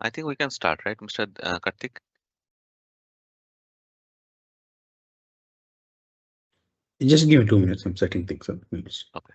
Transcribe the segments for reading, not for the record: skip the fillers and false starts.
I think we can start, right, Mr. Karthik? Just give me 2 minutes. I'm setting things up. Okay.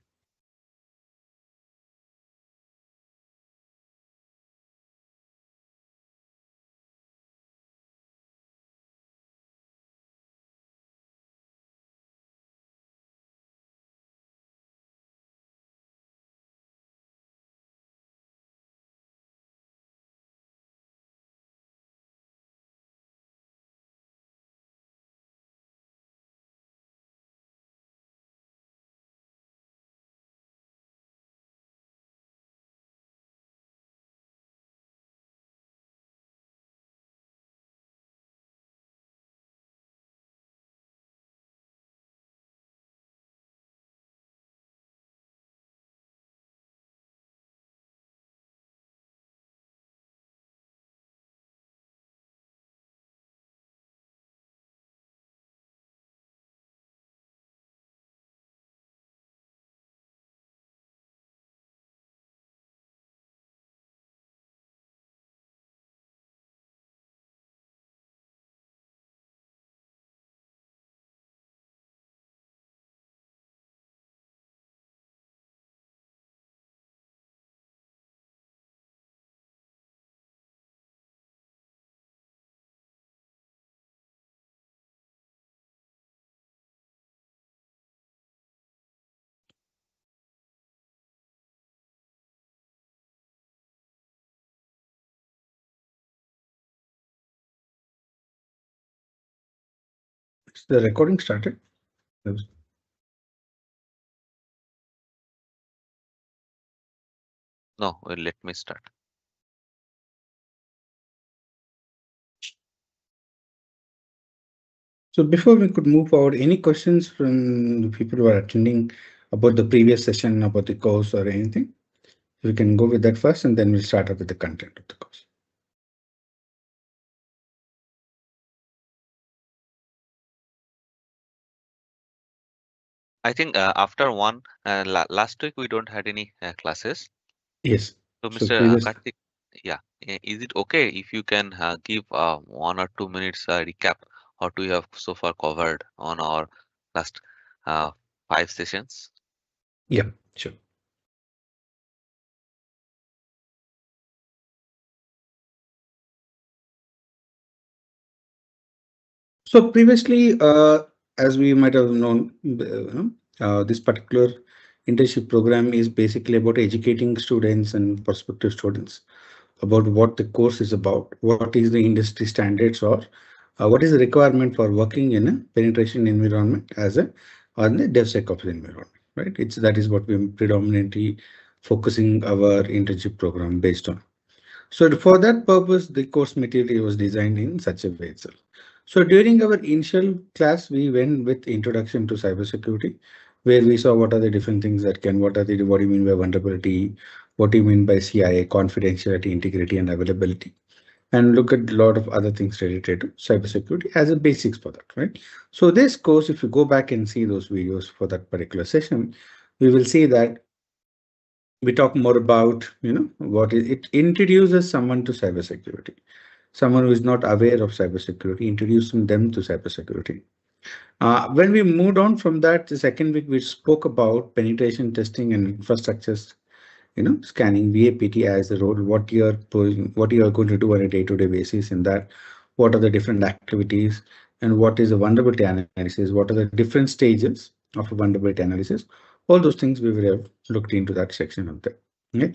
The recording started. No, well, let me start. So before we could move forward, any questions from the people who are attending about the previous session, about the course or anything? We can go with that first, and then we'll start up with the content of the course. I think after one last week we don't had any classes. Yes. So, So Mr. previous. Karthik, yeah, is it okay if you can give 1 or 2 minutes recap what we have so far covered on our last uh, 5 sessions? Yeah, sure. So previously, as we might have known, this particular internship program is basically about educating students and prospective students about what the course is about, what is the industry standards, or what is the requirement for working in a penetration environment as a on the DevSecOps environment, right? It's that is what we're predominantly focusing our internship program based on. So for that purpose, the course material was designed in such a way itself. So during our initial class, we went with introduction to cybersecurity, where we saw what are the different things that can, what do you mean by vulnerability, what do you mean by CIA, confidentiality, integrity, and availability, and look at a lot of other things related to cybersecurity as a basics for that, right? So this course, if you go back and see those videos for that particular session, we will see that we talk more about, what it introduces someone to cybersecurity. Someone who is not aware of cybersecurity, introducing them to cybersecurity. When we moved on from that, the second week we spoke about penetration testing and infrastructures, scanning VAPT as a role, what you are going to do on a day-to-day basis in that, what are the different activities, and what is a vulnerability analysis, what are the different stages of a vulnerability analysis. All those things we will have looked into that section of that. Okay.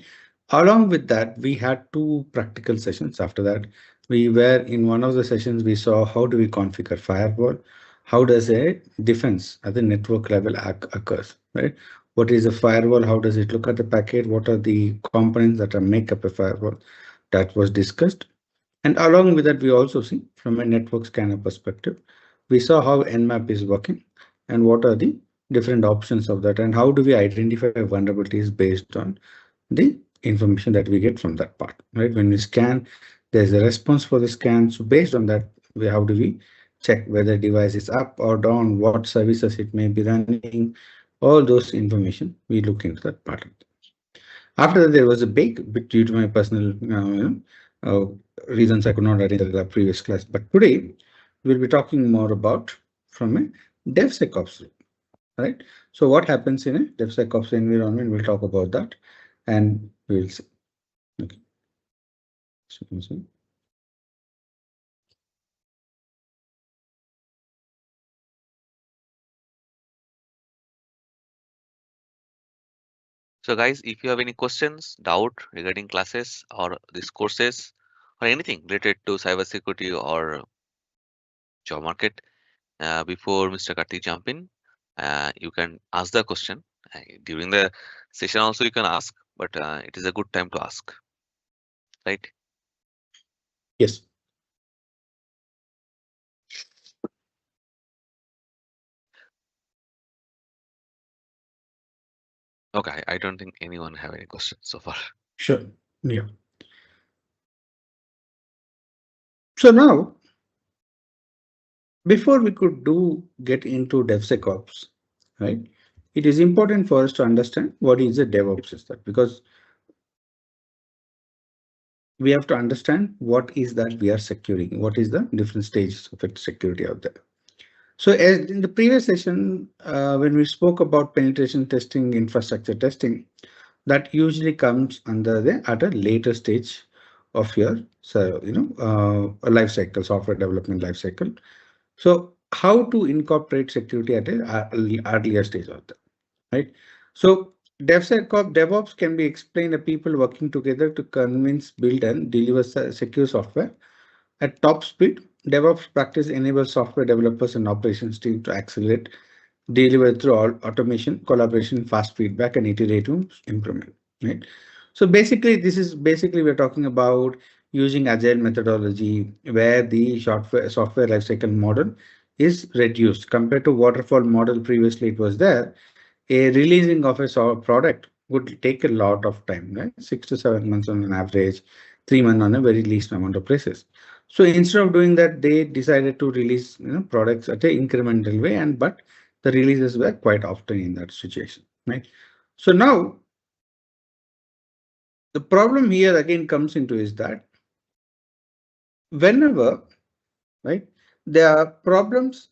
Along with that, we had two practical sessions. After that, we were in one of the sessions, we saw how do we configure firewall, how does a defense at the network level occurs, right? What is a firewall? How does it look at the packet? What are the components that are make up a firewall? That was discussed. And along with that, we also see from a network scanner perspective, we saw how Nmap is working and what are the different options of that and how do we identify vulnerabilities based on the information that we get from that part, right? When we scan, there's a response for the scan. So based on that, how do we check whether device is up or down, what services it may be running, all those information, we look into that part. After that, there was a break due to my personal uh, reasons I could not attend the previous class. But today we'll be talking more about from a DevSecOps, right? So what happens in a DevSecOps environment? We'll talk about that, and we'll see. Okay. So, So guys, if you have any questions, doubt regarding classes or these courses or anything related to cybersecurity or job market, before Mr. Karthik jump in, you can ask the question. During the session also you can ask, but it is a good time to ask, right? yes, Okay, I don't think anyone have any questions so far. sure. Yeah. So now, before we could get into DevSecOps, right? It is important for us to understand what is a DevOps system, because we have to understand what is that we are securing, what is the different stages of security out there. So as in the previous session, when we spoke about penetration testing, infrastructure testing, that usually comes under the at a later stage of your life cycle, software development life cycle. So how to incorporate security at an earlier stage of that, right? So DevOps can be explained as people working together to convince, build, and deliver secure software at top speed. DevOps practice enables software developers and operations team to accelerate, deliver through automation, collaboration, fast feedback, and iterative improvement. Right. So basically, we're talking about using agile methodology where the software lifecycle model is reduced compared to waterfall model. Previously, it was there. A releasing of a product would take a lot of time, right? 6 to 7 months on an average, 3 months on a very least amount of places. So instead of doing that, they decided to release products at an incremental way, and but the releases were quite often in that situation, right? So now the problem here again comes into is that whenever, right, there are problems,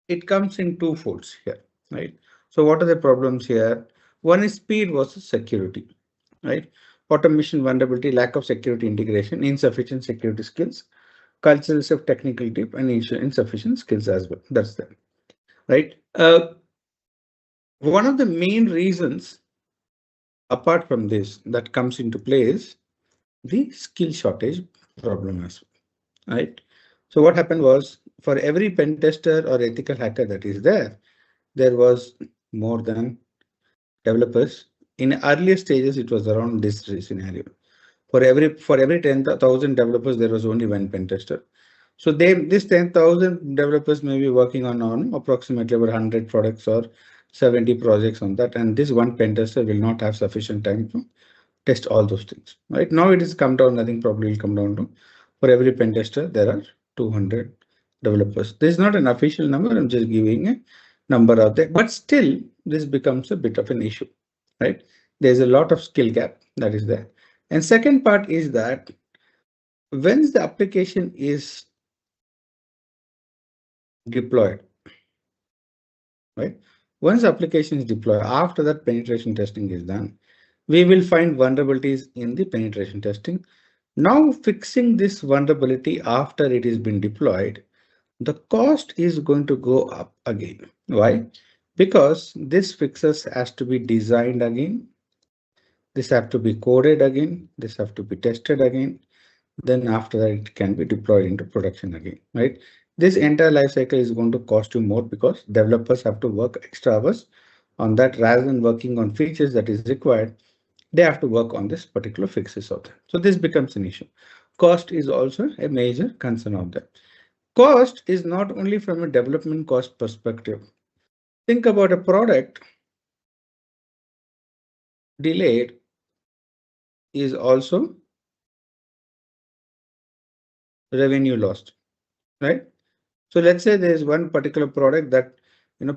it comes in two folds here, right? So what are the problems here? One is speed versus security, right? Automation vulnerability, lack of security integration, insufficient security skills, cultural shift, technical dip, and insufficient skills as well. That's that, right? One of the main reasons apart from this that comes into play is the skill shortage problem as well, right? So what happened was for every pen tester or ethical hacker that is there was more than developers. In earlier stages, it was around this scenario. For every 10,000 developers, there was only one pen tester. So this 10,000 developers may be working on approximately about 100 products or 70 projects on that, and this one pen tester will not have sufficient time to test all those things. Right now, it has come down. I think probably will come down to for every pen tester there are 200 developers. This is not an official number. I'm just giving a number out there, but still this becomes a bit of an issue, right? There's a lot of skill gap that is there. And second part is that once the application is deployed, right? Once application is deployed, after that penetration testing is done, we will find vulnerabilities in the penetration testing. Now fixing this vulnerability after it has been deployed, the cost is going to go up again. Why? Because this fixes has to be designed again. This have to be coded again. This have to be tested again. Then after that, it can be deployed into production again, right? This entire life cycle is going to cost you more because developers have to work extra hours on that rather than working on features that is required. They have to work on this particular fixes out there. So this becomes an issue. Cost is also a major concern out there. Cost is not only from a development cost perspective. Think about a product delayed is also revenue lost, right? So let's say there's one particular product that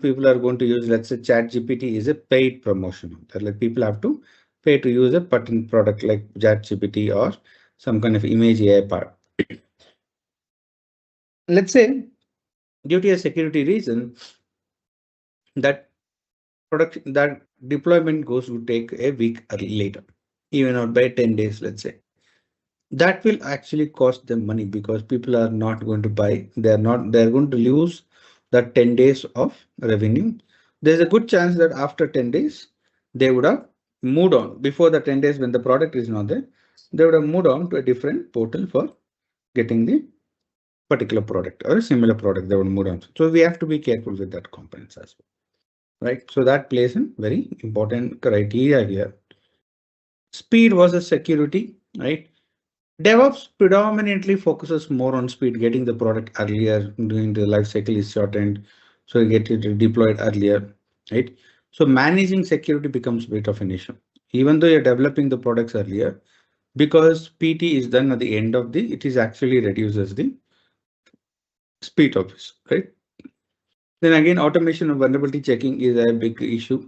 people are going to use. Let's say ChatGPT is a paid promotion. That like people have to pay to use a patent product like ChatGPT or some kind of image AI part. Let's say due to a security reason that production that deployment goes to take a week or later, even or by 10 days, let's say. That will actually cost them money because people are not going to buy. They're going to lose that 10 days of revenue. There's a good chance that after 10 days, they would have moved on. Before the 10 days when the product is not there, they would have moved on to a different portal for getting the particular product or a similar product they would move on. So we have to be careful with that components as well, right? So that plays a very important criteria here. Speed versus security, right? DevOps predominantly focuses more on speed, getting the product earlier, doing the life cycle is shortened, so you get it deployed earlier, right? So managing security becomes a bit of an issue, even though you're developing the products earlier, because PT is done at the end of the, it is actually reduces the speed of this, right? Then again, automation of vulnerability checking is a big issue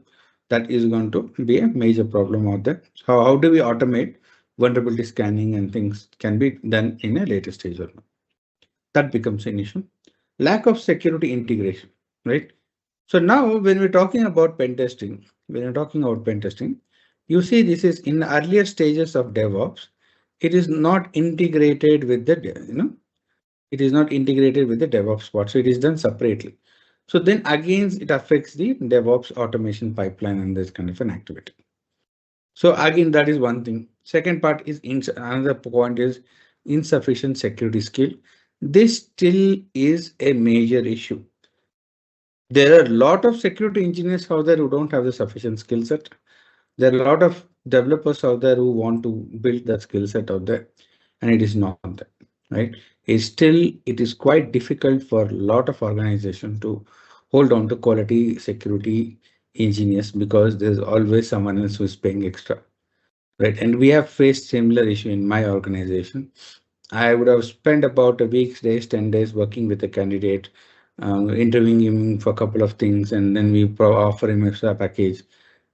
that is going to be a major problem out there. So how do we automate vulnerability scanning and things can be done in a later stage or not? That becomes an issue. Lack of security integration, right? So now when we're talking about pen testing, you see this is in earlier stages of DevOps. It is not integrated with the, it is not integrated with the DevOps part. So it is done separately. So then again, it affects the DevOps automation pipeline and this kind of an activity. So again, that is one thing. Second part is another point is insufficient security skill. This still is a major issue. There are a lot of security engineers out there who don't have the sufficient skill set. There are a lot of developers out there who want to build that skill set out there, and it is not there, right? It is quite difficult for a lot of organizations to hold on to quality security engineers because there's always someone else who is paying extra, right? And we have faced similar issue in my organization. I would have spent about a week's days, 10 days working with a candidate, interviewing him for a couple of things, and then we offer him extra package,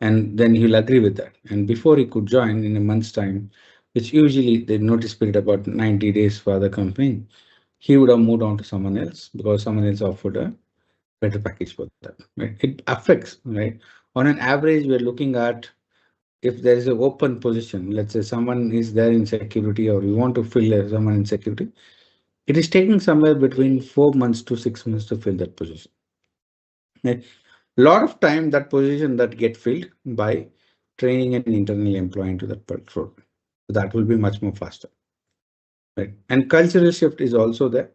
and then he'll agree with that. And before he could join in a month's time, which usually the notice period about 90 days for the company, he would have moved on to someone else because someone else offered a better package for that. Right? It affects, right? On an average, we're looking at if there is an open position, let's say someone is there in security or we want to fill someone in security, it is taking somewhere between 4 months to 6 months to fill that position. Right? A lot of time that position that get filled by training an internal employee into that role. So that will be much more faster. Right? And cultural shift is also there.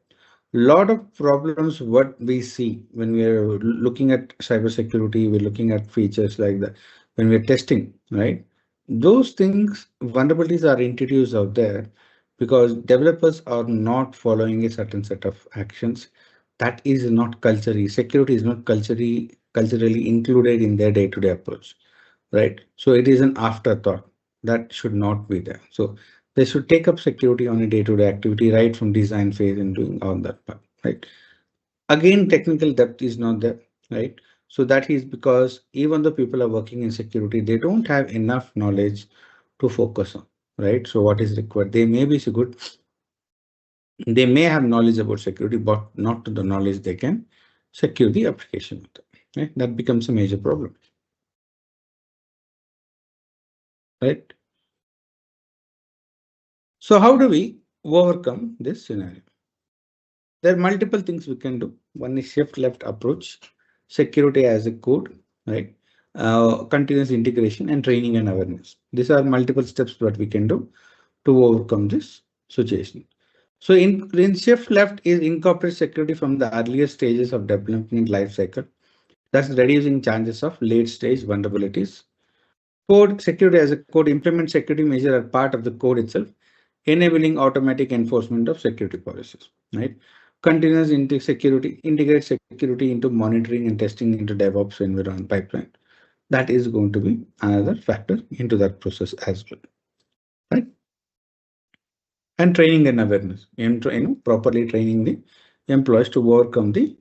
Lot of problems what we see when we are looking at cybersecurity, we're looking at features like that. When we're testing, right? Those things, vulnerabilities are introduced out there because developers are not following a certain set of actions. That is not culturally, security is not culturally included in their day-to-day approach, right? So it is an afterthought that should not be there. So they should take up security on a day-to-day activity right from design phase and doing all that part, right? Again, technical depth is not there, right? So that is because even though people are working in security, they don't have enough knowledge to focus on, right? So what is required? They may be so good, they may have knowledge about security, but not to the knowledge they can secure the application with them, right? That becomes a major problem, right? So how do we overcome this scenario? There are multiple things we can do. One is shift left approach, security as a code, right? Continuous integration and training and awareness. These are multiple steps that we can do to overcome this situation. So in shift left is incorporate security from the earlier stages of development life cycle. That's reducing chances of late stage vulnerabilities. Code security as a code, implement security measure as part of the code itself, enabling automatic enforcement of security policies, right? Continuous security, integrate security into monitoring and testing into DevOps environment pipeline. That is going to be another factor into that process as well, right? And training and awareness, properly training the employees to overcome the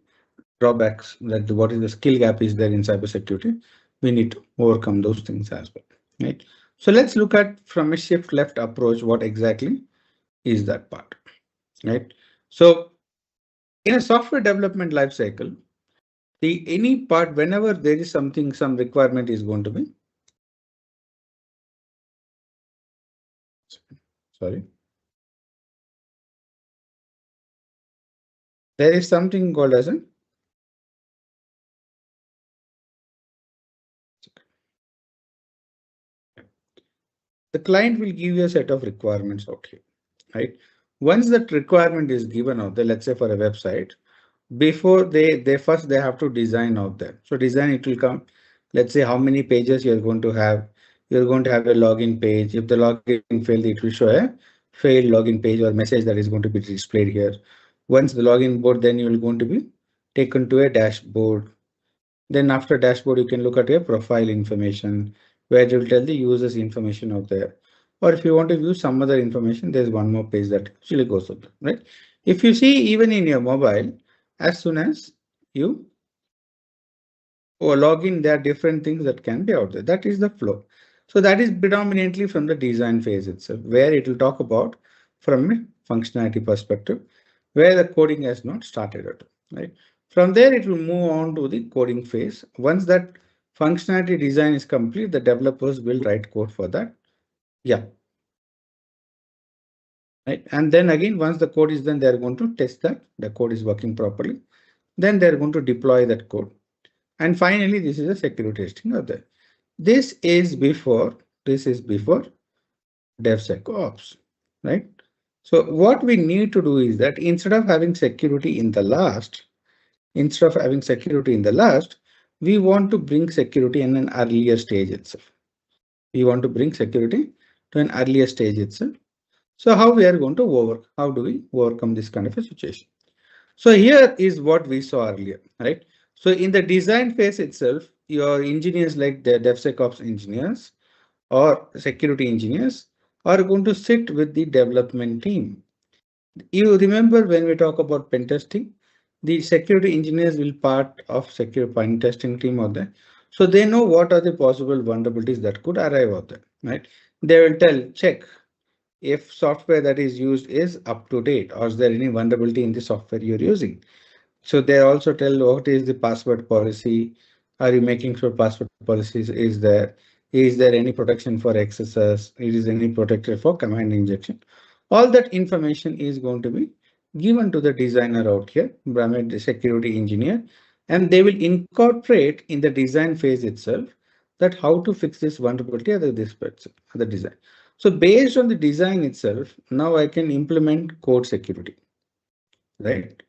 drawbacks that what is the skill gap is there in cybersecurity. We need to overcome those things as well, right? So let's look at from a shift left approach, what exactly is that part, right? So in a software development lifecycle, the any part whenever there is something, some requirement is going to be, sorry, there is something called as a, the client will give you a set of requirements out here, right? Once that requirement is given out there, let's say for a website, before they first they have to design out there. So design, it will come, let's say how many pages you're going to have. You're going to have a login page. If the login failed, it will show a failed login page or message that is going to be displayed here. Once the login board, then you will going to be taken to a dashboard. Then after dashboard, you can look at your profile information where it will tell the users information out there. Or if you want to view some other information, there's one more page that actually goes up there, right? If you see even in your mobile, as soon as you log in, there are different things that can be out there. That is the flow. So that is predominantly from the design phase itself, where it will talk about from a functionality perspective, where the coding has not started at, right? From there, it will move on to the coding phase. Once that functionality design is complete, the developers will write code for that. Yeah. Right. And then again, once the code is done, they're going to test that the code is working properly. Then they're going to deploy that code. And finally, this is a security testing of that. This is before, this is before DevSecOps, right? So what we need to do is that instead of having security in the last, we want to bring security in an earlier stage itself. We want to bring security to an earlier stage itself. So how we are going to how do we overcome this kind of a situation? So here is what we saw earlier, right? So in the design phase itself, your engineers like the DevSecOps engineers or security engineers are going to sit with the development team. You remember when we talk about pen testing, the security engineers will part of secure pen testing team out there. So they know what are the possible vulnerabilities that could arrive out there, right? They will check if software that is used is up to date or is there any vulnerability in the software you're using. So they also tell what is the password policy. Are you making sure password policies is there? Is there any protection for XSS? Is any protected for command injection? All that information is going to be given to the designer out here, the security engineer, and they will incorporate in the design phase itself that how to fix this vulnerability at the design. So based on the design itself, now I can implement code security, right?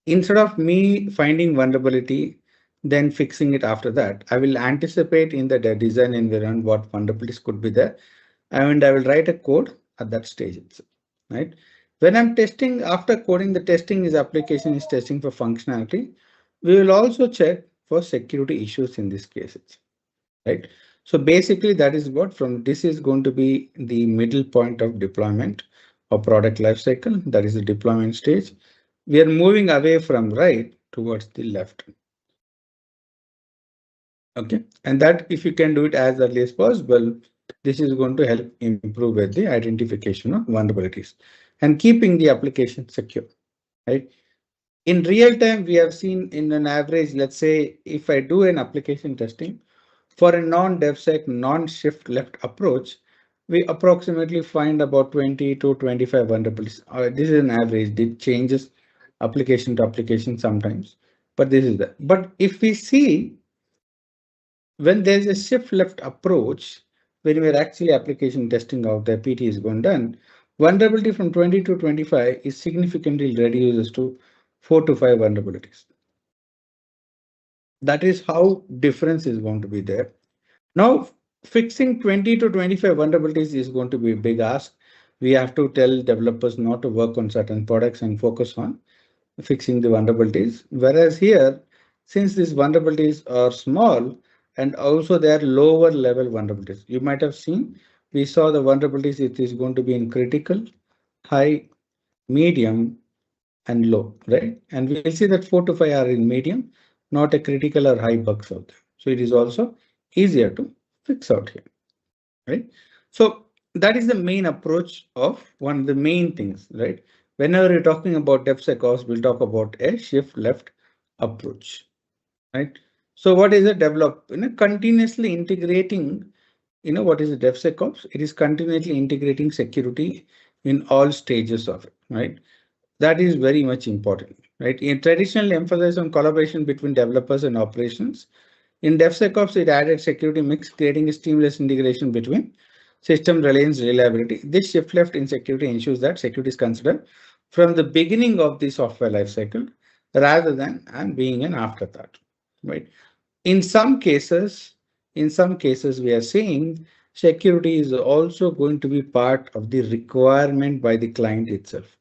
Instead of me finding vulnerability, then fixing it after that, I will anticipate in the design environment what vulnerabilities could be there, and I will write a code at that stage itself, right? When I'm testing, after coding, the testing is application is testing for functionality. We will also check for security issues in this case, right? So basically that is what from this is going to be the middle point of deployment or product lifecycle. That is the deployment stage. We are moving away from right towards the left. Okay, and that if you can do it as early as possible, this is going to help improve with the identification of vulnerabilities and keeping the application secure, right? In real time, we have seen in an average, let's say if I do an application testing for a non-DevSec, non-shift left approach, we approximately find about 20 to 25 vulnerabilities. This is an average. It changes application to application sometimes, but this is that. But if we see when there's a shift left approach, when we're actually application testing out there, PT is going done, vulnerability from 20 to 25 is significantly reduces to 4 to 5 vulnerabilities. That is how difference is going to be there. Now, fixing 20 to 25 vulnerabilities is going to be a big ask. We have to tell developers not to work on certain products and focus on fixing the vulnerabilities. Whereas here, since these vulnerabilities are small and also they are lower level vulnerabilities, you might have seen, we saw the vulnerabilities, it is going to be in critical, high, medium, and low, right? And we'll see that 4 to 5 are in medium, not a critical or high bugs out there. So it is also easier to fix out here, right? So that is the main approach of one of the main things, right? Whenever you're talking about DevSecOps, we'll talk about a shift left approach, right? So what is a develop? Continuously integrating. What is a DevSecOps? It is continuously integrating security in all stages of it, right? That is very much important, right? In traditionally emphasize on collaboration between developers and operations. In DevSecOps, it added security mix, creating a seamless integration between system reliance reliability. This shift left in security ensures that security is considered from the beginning of the software lifecycle rather than and being an afterthought, right? In some cases, we are saying security is also going to be part of the requirement by the client itself.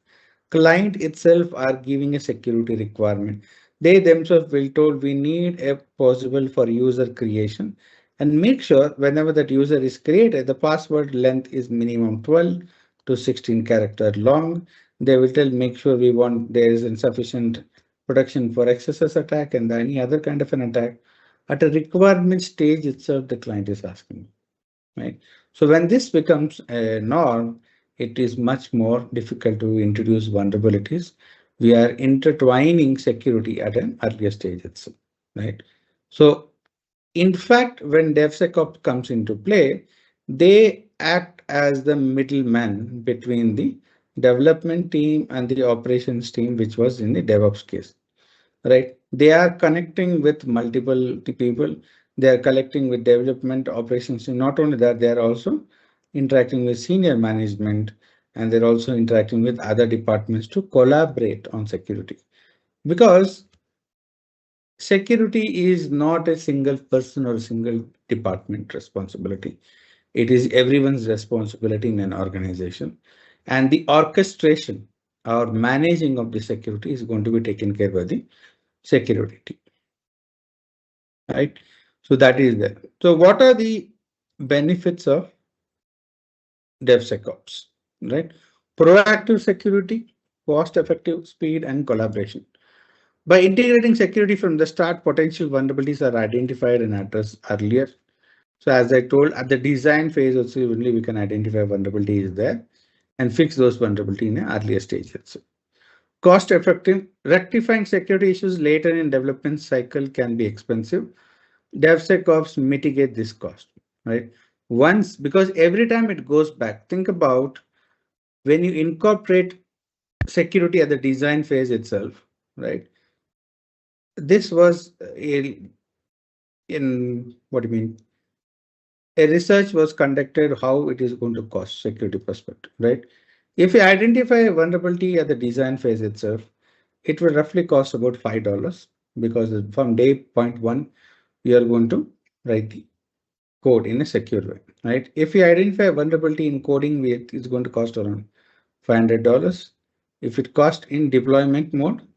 Client itself are giving a security requirement. They themselves will told we need a possible for user creation and make sure whenever that user is created, the password length is minimum 12 to 16 character long. They will tell make sure we want there is insufficient protection for XSS attack and any other kind of an attack. At a requirement stage itself, the client is asking, right? So when this becomes a norm, it is much more difficult to introduce vulnerabilities. We are intertwining security at an earlier stage itself, right? So in fact, when DevSecOps comes into play, they act as the middleman between the development team and the operations team, which was in the DevOps case, right? They are connecting with multiple people. They are collecting with development operations. And not only that, they are also interacting with senior management, and they're also interacting with other departments to collaborate on security. Because security is not a single person or a single department responsibility. It is everyone's responsibility in an organization. And the orchestration or managing of the security is going to be taken care by the security team, right? So that is there. So what are the benefits of DevSecOps, right? Proactive security, cost effective speed and collaboration. By integrating security from the start, potential vulnerabilities are identified and addressed earlier. So as I told, at the design phase also only we can identify vulnerability is there and fix those vulnerability in an earlier stage. Cost effective, rectifying security issues later in development cycle can be expensive. DevSecOps mitigate this cost, right? Once, because every time it goes back, think about when you incorporate security at the design phase itself, right? This was in what do you mean? A research was conducted how it is going to cost security perspective, right? If you identify a vulnerability at the design phase itself, it will roughly cost about $5 because from day point one, you are going to write the code in a secure way, right? If you identify a vulnerability in coding, it's going to cost around $500. If it cost in deployment mode,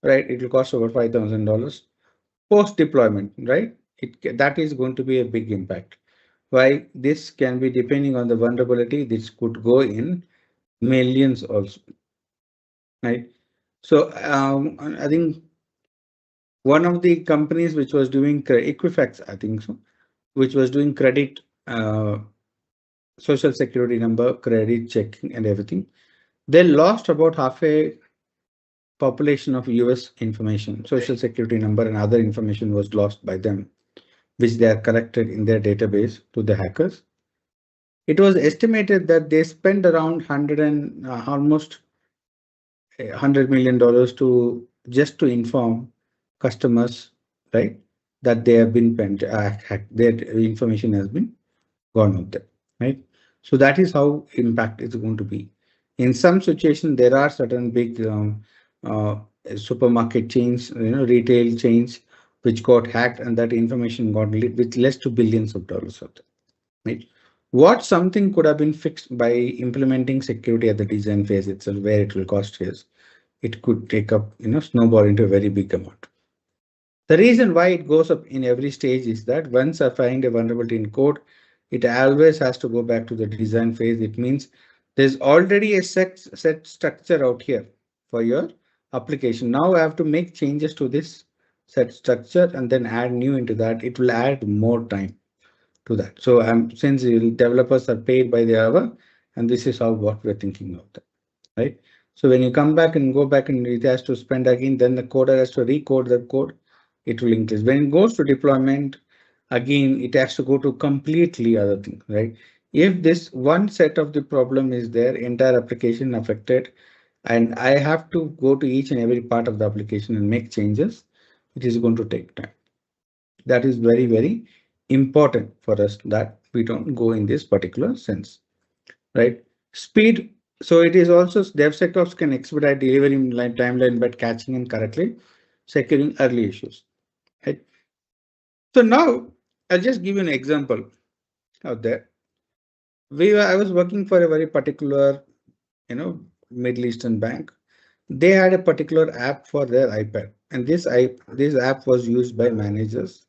right, it will cost over $5,000. Post deployment, right? That is going to be a big impact. Why this can be depending on the vulnerability, this could go in millions also, right? So I think one of the companies which was doing Equifax, I think so, which was doing credit, social security number, credit checking, and everything. They lost about half a population of US information, social security number, and other information was lost by them, which they are collected in their database to the hackers. It was estimated that they spent around 100 and almost $100 million to just to inform customers, right, that they have been hacked, their information has been gone out there, right? So that is how impact is going to be. In some situations, there are certain big uh, supermarket chains, retail chains, which got hacked, and that information got with less to billions of dollars out there, right? What something could have been fixed by implementing security at the design phase itself, where it will cost years, it could take up, snowball into a very big amount. The reason why it goes up in every stage is that once I find a vulnerability in code, it always has to go back to the design phase. It means there's already a set structure out here for your application. Now I have to make changes to this set structure and then add new into that. It will add more time to that. So since the developers are paid by the hour, and this is how what we're thinking of that, right? So when you come back and go back and it has to spend again, then the coder has to recode the code, it will increase. When it goes to deployment, again, it has to go to completely other thing, right? If this one set of the problem is there, entire application affected, and I have to go to each and every part of the application and make changes, it is going to take time. That is very, very important for us that we don't go in this particular sense, right? Speed. So it is also DevSecOps can expedite delivery timeline by catching and correctly securing early issues, right? So now I'll just give you an example out there. I was working for a very particular, Middle Eastern bank. They had a particular app for their iPad, and this app was used by managers.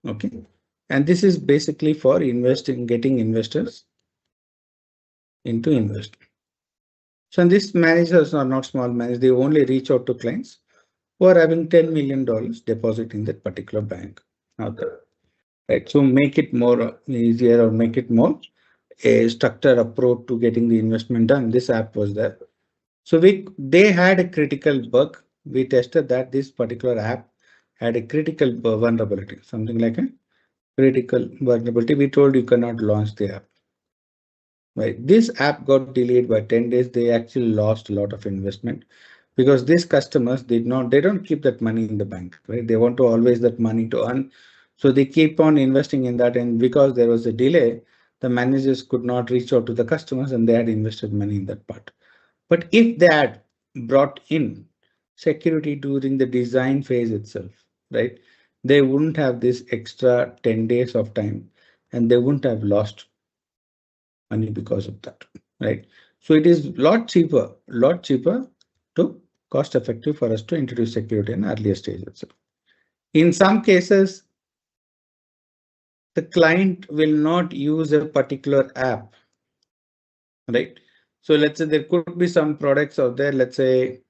Okay, and this is basically for investing, getting investors into invest. So these managers are not small managers. They only reach out to clients who are having $10 million deposit in that particular bank. Okay, right. So make it more easier or make it more a structured approach to getting the investment done. This app was there. So they had a critical bug. We tested that this particular app had a critical vulnerability, something like a critical vulnerability. We told you cannot launch the app. Right. This app got delayed by 10 days. They actually lost a lot of investment because these customers they don't keep that money in the bank, right? They want to always that money to earn. So they keep on investing in that. And because there was a delay, the managers could not reach out to the customers and they had invested money in that part. But if they had brought in security during the design phase itself, right, they wouldn't have this extra 10 days of time and they wouldn't have lost money because of that, right? So it is lot cheaper to cost effective for us to introduce security in earlier stages. In some cases, the client will not use a particular app, right? So let's say there could be some products out there. Let's say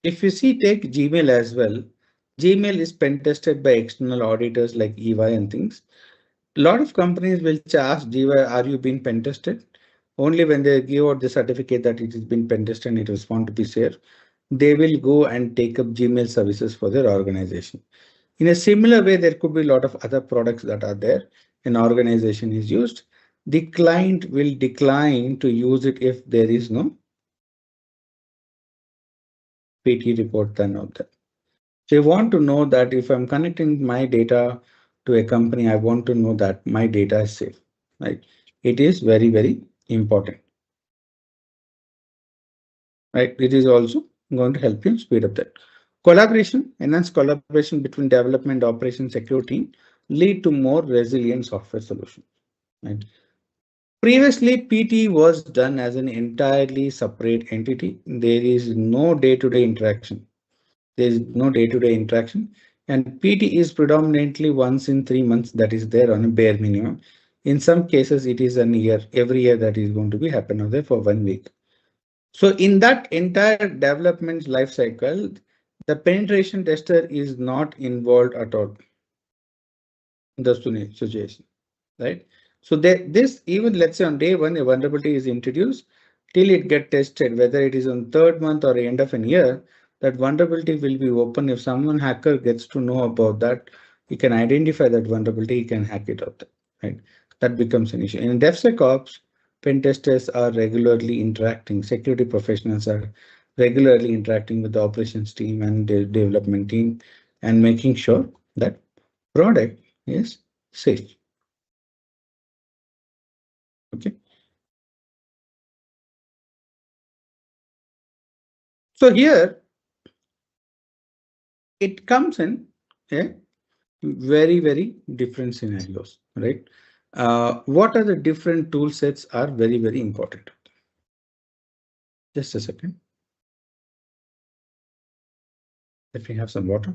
if you see, take Gmail as well. Gmail is pen tested by external auditors like EY and things. A lot of companies will ask Jiva, are you being pen tested? Only when they give out the certificate that it has been pen tested and it was found to be safe, they will go and take up Gmail services for their organization. In a similar way, there could be a lot of other products that are there. An organization is used. The client will decline to use it if there is no PT report done out there. So I want to know that if I'm connecting my data to a company, I want to know that my data is safe, right? It is very, very important, right? It is also going to help you speed up that. Collaboration, enhance collaboration between development, operation, security, lead to more resilient software solutions, right? Previously, PT was done as an entirely separate entity. There is no day-to-day interaction. There is no day-to-day interaction, and PT is predominantly once in 3 months that is there on a bare minimum. In some cases, it is an year, every year that is going to be happen out there for 1 week. So in that entire development life cycle, the penetration tester is not involved at all in the situation, right? So this even let's say on day one, a vulnerability is introduced till it get tested, whether it is on third month or end of an year, that vulnerability will be open. If someone hacker gets to know about that, he can identify that vulnerability, he can hack it out, right? That becomes an issue. In DevSecOps, pen testers are regularly interacting, security professionals are regularly interacting with the operations team and the development team and making sure that product is safe. Okay. So here it comes in a very, very different scenarios, right? What are the different tool sets are very, very important. Just a second. Let me have some water.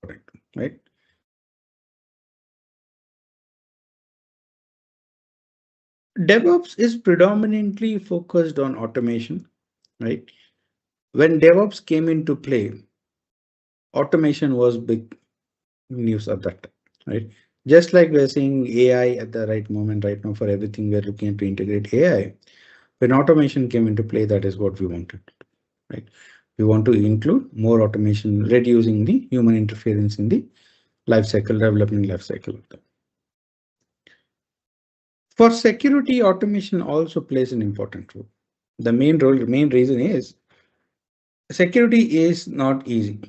right? DevOps is predominantly focused on automation, right? When DevOps came into play, automation was big news at that time, right? Just like we're seeing AI at the right moment right now for everything, we're looking to integrate AI. When automation came into play, that is what we wanted, right? We want to include more automation, reducing the human interference in the lifecycle, development lifecycle of them. For security, automation also plays an important role. The main reason is security is not easy,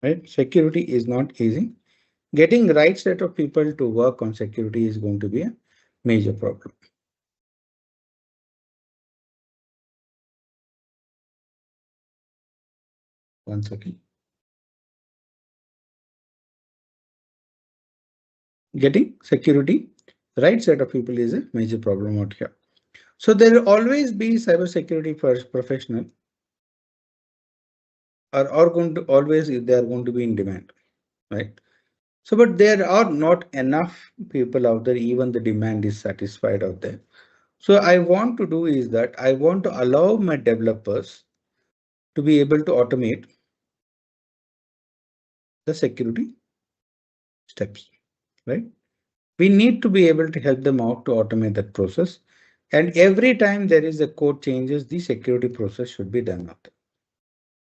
right? Security is not easy. Getting right set of people to work on security is going to be a major problem. One second. Getting security, right set of people is a major problem out here. So there will always be cybersecurity first professional are going to always, they are going to be in demand, right? So, but there are not enough people out there, even the demand is satisfied out there. So I want to do is that I want to allow my developers to be able to automate the security steps, right? We need to be able to help them out to automate that process. And every time there is a code changes, the security process should be done out there.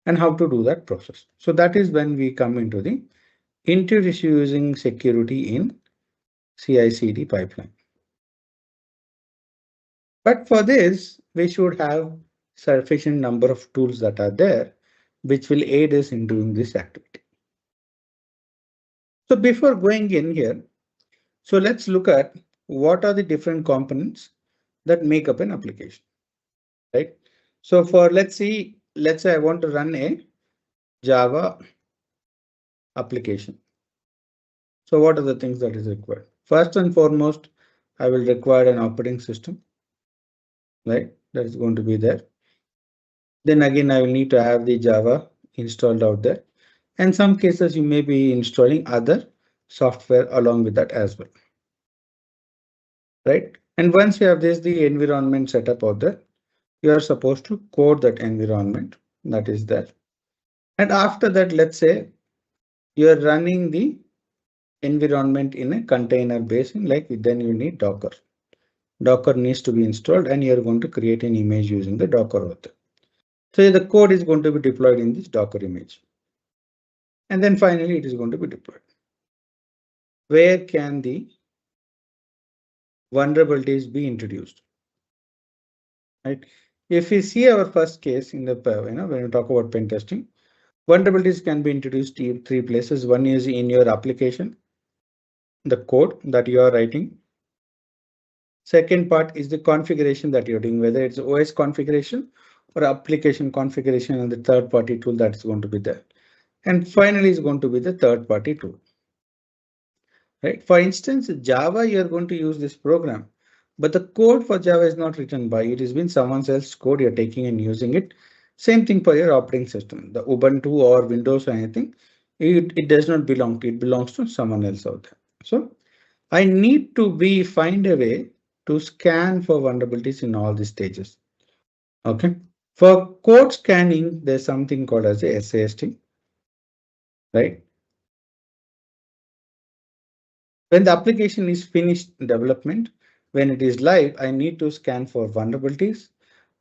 And how to do that process. So that is when we come into the introducing security in CI/CD pipeline. But for this, we should have sufficient number of tools that are there, which will aid us in doing this activity. So before going in here, so let's look at what are the different components that make up an application, right? So for let's say I want to run a Java application. So what are the things that is required? First and foremost, I will require an operating system, right? That is going to be there. Then again, I will need to have the Java installed out there. In some cases, you may be installing other software along with that as well, right? And once you have the environment set up out there, you are supposed to code that environment that is there. And after that, let's say you are running the environment in a container basis, like then you need Docker. Docker needs to be installed and you're going to create an image using the Docker author. So the code is going to be deployed in this Docker image. And then finally it is going to be deployed. Where can the vulnerabilities be introduced? Right? If we see our first case in the, when we talk about pen testing, vulnerabilities can be introduced in three places. One is in your application, the code that you are writing. Second part is the configuration that you're doing, whether it's OS configuration or application configuration, and the third party tool that is going to be there. And finally is going to be the third party tool. Right? For instance, Java, you're going to use this program, but the code for Java is not written by it. Has been someone else's code you're taking and using it. Same thing for your operating system, the Ubuntu or Windows or anything. It does not belong to, it belongs to someone else out there. So I need to find a way to scan for vulnerabilities in all the stages. Okay. For code scanning, there's something called as a SAST, right? When the application is finished development, when it is live, I need to scan for vulnerabilities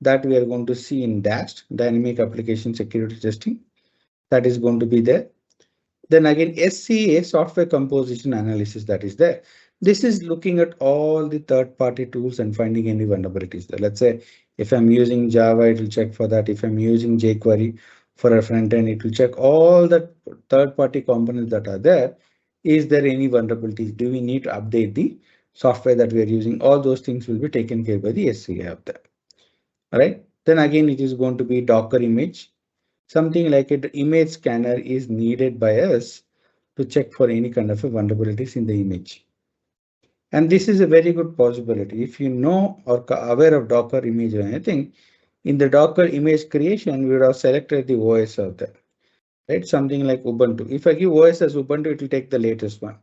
that we are going to see in DAST, Dynamic Application Security Testing. That is going to be there. Then again, SCA, Software Composition Analysis, that is there. This is looking at all the third-party tools and finding any vulnerabilities there. Let's say if I'm using Java, it will check for that. If I'm using jQuery for a front end, it will check all the third-party components that are there. Is there any vulnerabilities? Do we need to update the software that we are using? All those things will be taken care by the SCA of that. All right. Then again, it is going to be Docker image. Something like an image scanner is needed by us to check for any kind of vulnerabilities in the image. And this is a very good possibility. If you know or aware of Docker image or anything, in the Docker image creation, we would have selected the OS out there. right? Something like Ubuntu. If I give OS as Ubuntu, it will take the latest one.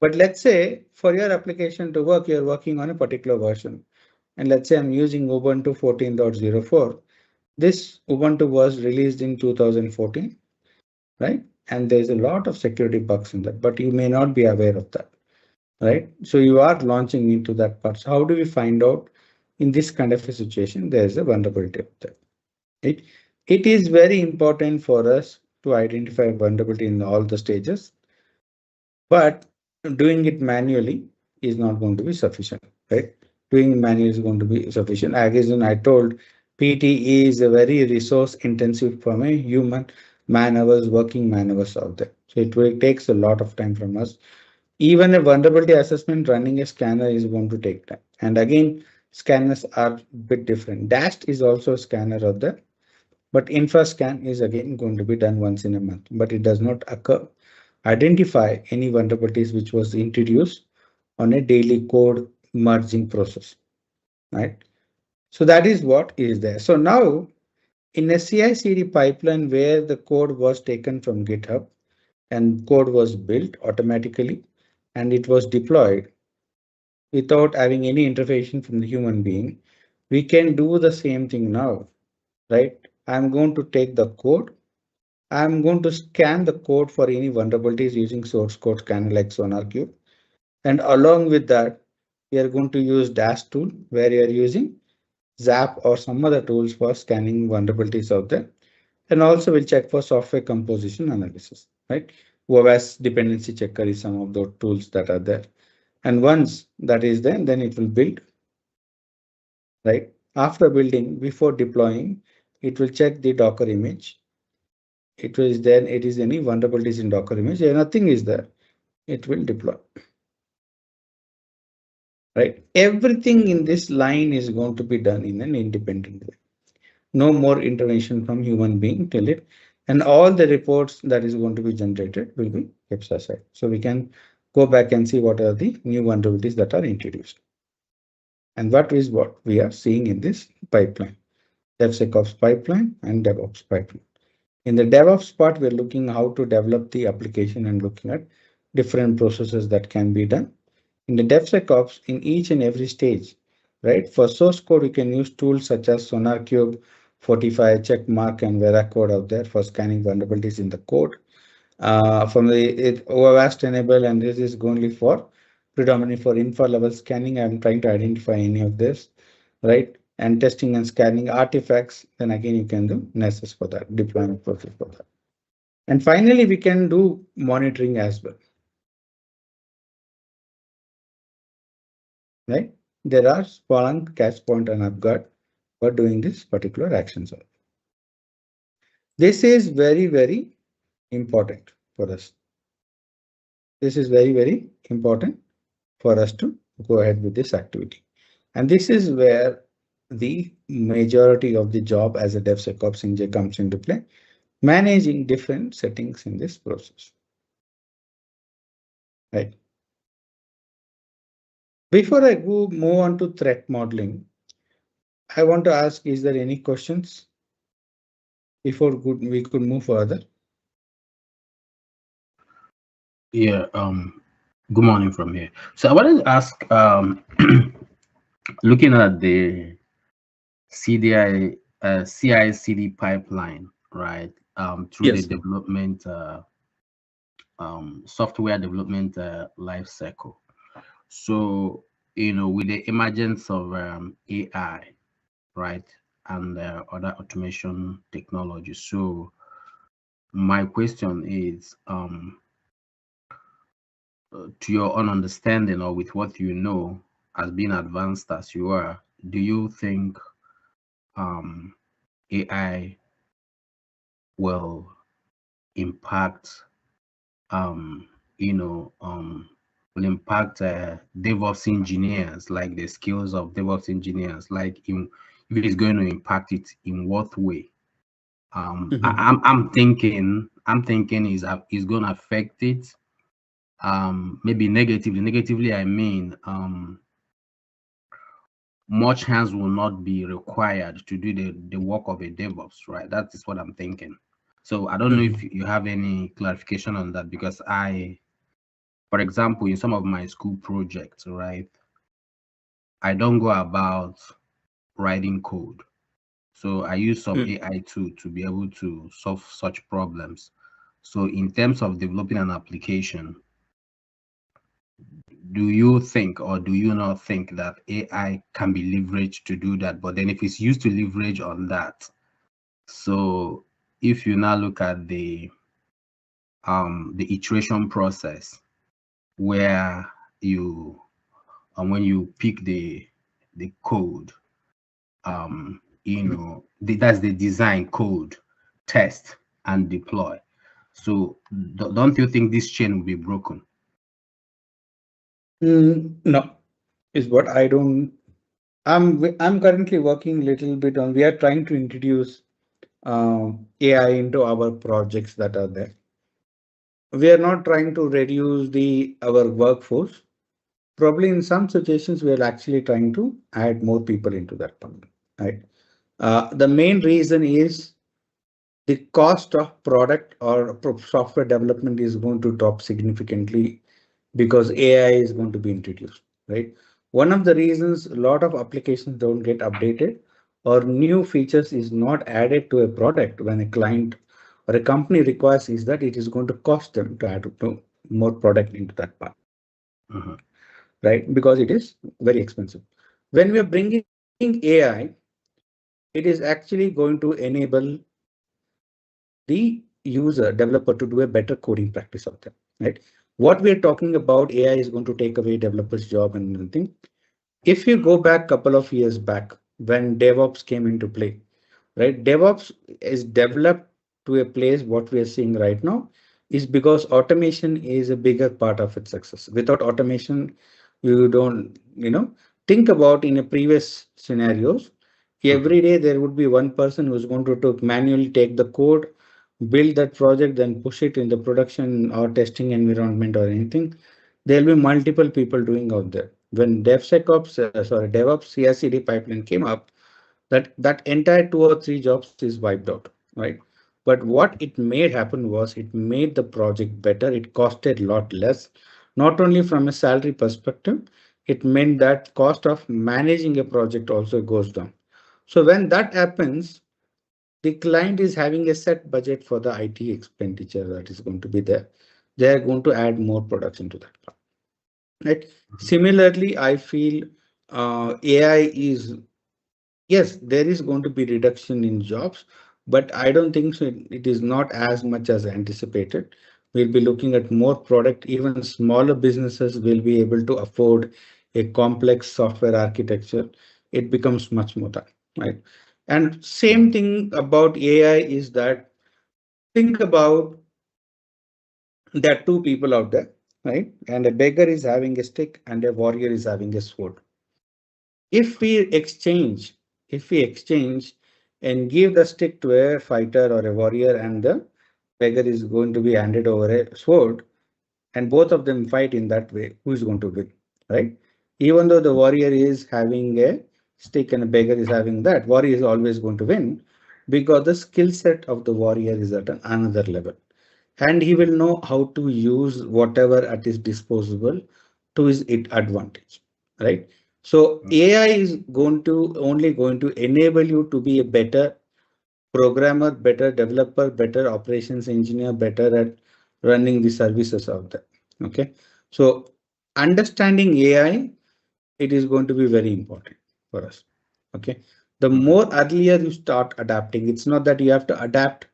But let's say for your application to work, you're working on a particular version. And let's say I'm using Ubuntu 14.04. This Ubuntu was released in 2014, right? And there's a lot of security bugs in that, but you may not be aware of that, right? So you are launching into that part. So how do we find out in this kind of a situation, there's a vulnerability of that, right? It is very important for us to identify vulnerability in all the stages, but doing it manually is not going to be sufficient, right? Doing it manually is going to be sufficient. Again, I told PTE is a very resource intensive from a human man hours, working man hours out there. So it takes a lot of time from us. Even a vulnerability assessment running a scanner is going to take time. And again, scanners are a bit different. DAST is also a scanner out there, but InfraScan is again going to be done once in a month, but it does not identify any vulnerabilities which was introduced on a daily code merging process, right? So that is what is there. So now in a CI/CD pipeline where the code was taken from GitHub and code was built automatically and it was deployed without having any intervention from the human being, we can do the same thing now, right? I'm going to take the code. I'm going to scan the code for any vulnerabilities using source code scanner like SonarQube. And along with that, we are going to use Dash tool where you are using Zap or some other tools for scanning vulnerabilities out there. And also we'll check for software composition analysis, right? OWASP dependency checker is some of those tools that are there. And once that is there, then it will build, right? After building, before deploying, it will check the Docker image. It is then it is any vulnerabilities in Docker image. If nothing is there, it will deploy. Right? Everything in this line is going to be done in an independent way. No more intervention from human being till it, and all the reports that is going to be generated will be kept aside. So we can go back and see what are the new vulnerabilities that are introduced. And what is what we are seeing in this pipeline, DevSecOps pipeline and DevOps pipeline. In the DevOps part, we're looking how to develop the application and looking at different processes that can be done. In the DevSecOps, in each and every stage, right? For source code, we can use tools such as SonarQube, Fortify, Checkmark, and Veracode out there for scanning vulnerabilities in the code. From the OWASP enable, and this is only for predominantly for infra level scanning. I'm trying to identify any of this, right? And testing and scanning artifacts. Then again, you can do Nessus for that, deployment process for that. And finally, we can do monitoring as well. Right? There are Splunk, Catchpoint, and UpGuard for doing this particular actions. This is very, very important for us. This is very, very important for us to go ahead with this activity. And this is where the majority of the job as a DevSecOps engineer comes into play, managing different settings in this process. Right. Before I move on to threat modeling, I want to ask, is there any questions before we could move further? Yeah, good morning from here. So I wanted to ask, looking at the CDI, CI/CD pipeline, right? Through the Yes. development, software development life cycle. So, with the emergence of AI, right, and other automation technology. So, my question is, to your own understanding or with what you know, as being advanced as you are, do you think AI will impact, um, will impact DevOps engineers, like the skills of DevOps engineers, like if it's going to impact it in what way? I'm thinking is going to affect it. Maybe negatively. Negatively, I mean, much hands will not be required to do the work of a DevOps, right? That is what I'm thinking. So I don't know if you have any clarification on that, because for example, in some of my school projects, right, I don't go about writing code. So I use some AI to be able to solve such problems. So in terms of developing an application, do you think, or do you not think that AI can be leveraged to do that? But then if it's used to leverage on that, so if you now look at the iteration process, where you when you pick the code, that's the design, code, test, and deploy. So don't you think this chain will be broken? No, is what I don't. I'm currently working a little bit on. We are trying to introduce AI into our projects that are there. We are not trying to reduce the our workforce. Probably in some situations, we are actually trying to add more people into that part, right? The main reason is the cost of product or software development is going to drop significantly because AI is going to be introduced, right? One of the reasons a lot of applications don't get updated or new features is not added to a product when a client or a company requires is that it is going to cost them to add more product into that part, Mhm. right? Because it is very expensive. When we are bringing AI, it is actually going to enable the user developer to do a better coding practice out there, right? What we are talking about, AI is going to take away developers job and everything. If you go back couple of years back when DevOps came into play, right? DevOps is developed to a place what we are seeing right now is because automation is a bigger part of its success. Without automation, you don't, think about in a previous scenarios, Mhm. every day there would be one person who's going to manually take the code, build that project, then push it in the production or testing environment or anything. There'll be multiple people doing out there. When DevOps CI/CD pipeline came up, that entire 2 or 3 jobs is wiped out, right? But what it made happen was it made the project better. It costed a lot less, not only from a salary perspective, it meant that cost of managing a project also goes down. So when that happens, the client is having a set budget for the IT expenditure that is going to be there. They are going to add more products into that part, right? Similarly, I feel AI is, yes, there is going to be reduction in jobs, but I don't think so. It is not as much as anticipated. We'll be looking at more product. Even smaller businesses will be able to afford a complex software architecture. It becomes much more time, right? And same thing about AI is that think about there are two people out there, right? And a beggar is having a stick and a warrior is having a sword. If we exchange, if we exchange and give the stick to a fighter or a warrior and the beggar is going to be handed over a sword and both of them fight in that way, who is going to win, right? Even though the warrior is having a stick and a beggar is having that, warrior is always going to win because the skill set of the warrior is at another level and he will know how to use whatever at his disposal to his advantage, right? So AI is going to enable you to be a better programmer, better developer, better operations engineer, better at running the services out there. Okay, so understanding AI, it is going to be very important for us. Okay, the Mhm. more earlier you start adapting, it's not that you have to adapt